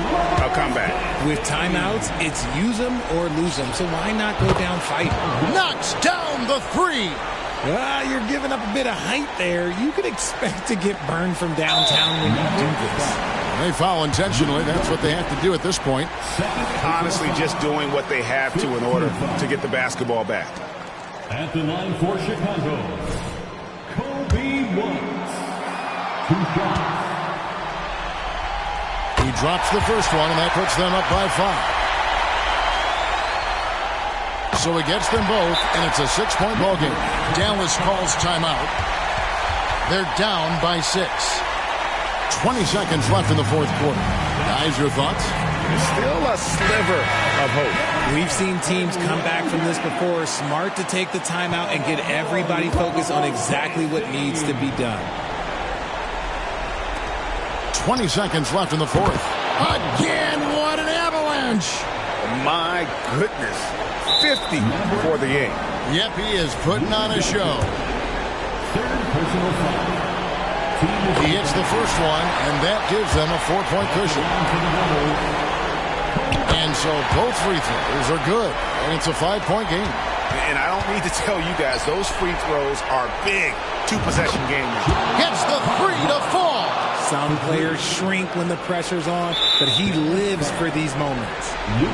a comeback. With timeouts, it's use them or lose them. So why not go down fighting? Knocks down the 3. You're giving up a bit of height there. You could expect to get burned from downtown when you do this. They foul intentionally. That's what they have to do at this point. Honestly, just doing what they have to in order to get the basketball back. At the line for Chicago, Kobe White. 2 shots. He drops the first one, and that puts them up by 5. So he gets them both, and it's a 6-point ball game. Dallas calls timeout. They're down by 6. 20 seconds left in the fourth quarter. Guys, your thoughts? Still a sliver of hope. We've seen teams come back from this before. Smart to take the timeout and get everybody focused on exactly what needs to be done. 20 seconds left in the fourth. Again, what an avalanche! My goodness. 50 for the game. Yep, he is putting on a show. Third personal foul. He hits the first one, and that gives them a 4-point cushion. And so both free throws are good, and it's a 5-point game. And I don't need to tell you guys, those free throws are big 2-possession games. Gets the 3 to fall. Some players shrink when the pressure's on, but he lives for these moments.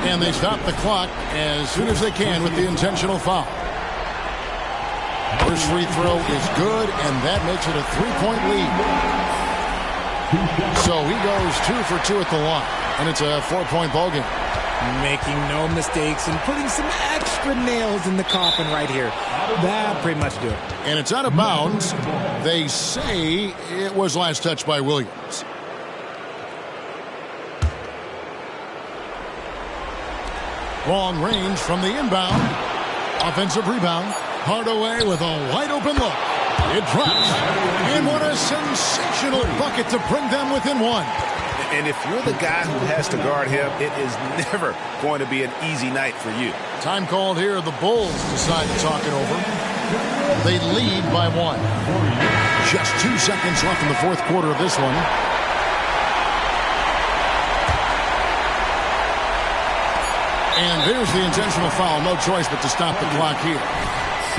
And they stop the clock as soon as they can with the intentional foul. First free throw is good, and that makes it a 3-point lead. So he goes 2 for 2 at the line, and it's a 4-point ball game. Making no mistakes and putting some extra nails in the coffin right here. That pretty much do it. And it's out of bounds. They say it was last touched by Williams. Long range from the inbound. Offensive rebound. Hardaway with a wide open look. It drops. And what a sensational bucket to bring them within 1. And if you're the guy who has to guard him, it is never going to be an easy night for you. Time called here. The Bulls decide to talk it over. They lead by 1. Just 2 seconds left in the fourth quarter of this one. And there's the intentional foul. No choice but to stop the clock here.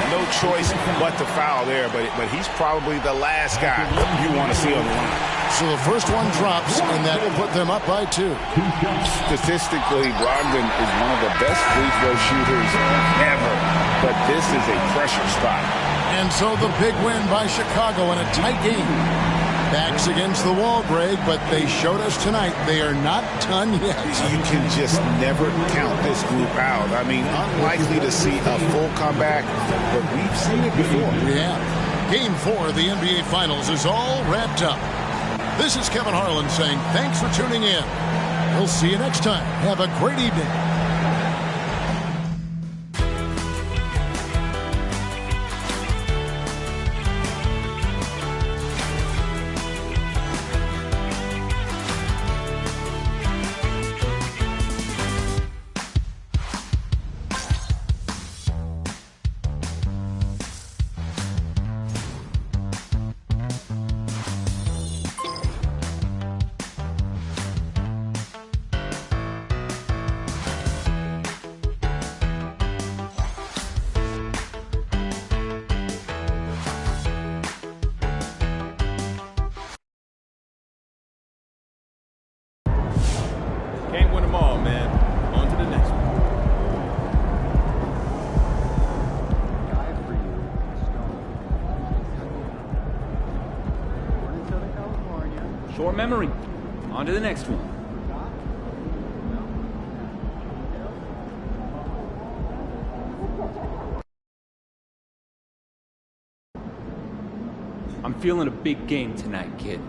No choice but to foul there, but he's probably the last guy you want to see on the line. So the first one drops, and that will put them up by 2. Statistically, Brogdon is one of the best free throw shooters ever, but this is a pressure spot. And so the big win by Chicago in a tight game. Backs against the wall, Greg, but they showed us tonight they are not done yet. You can just never count this group out. I mean, unlikely to see a full comeback, but we've seen it before. We have. Game 4 of the NBA Finals is all wrapped up. This is Kevin Harlan saying thanks for tuning in. We'll see you next time. Have a great evening. Can't win them all, man. On to the next one. Short memory. On to the next one. I'm feeling a big game tonight, kid.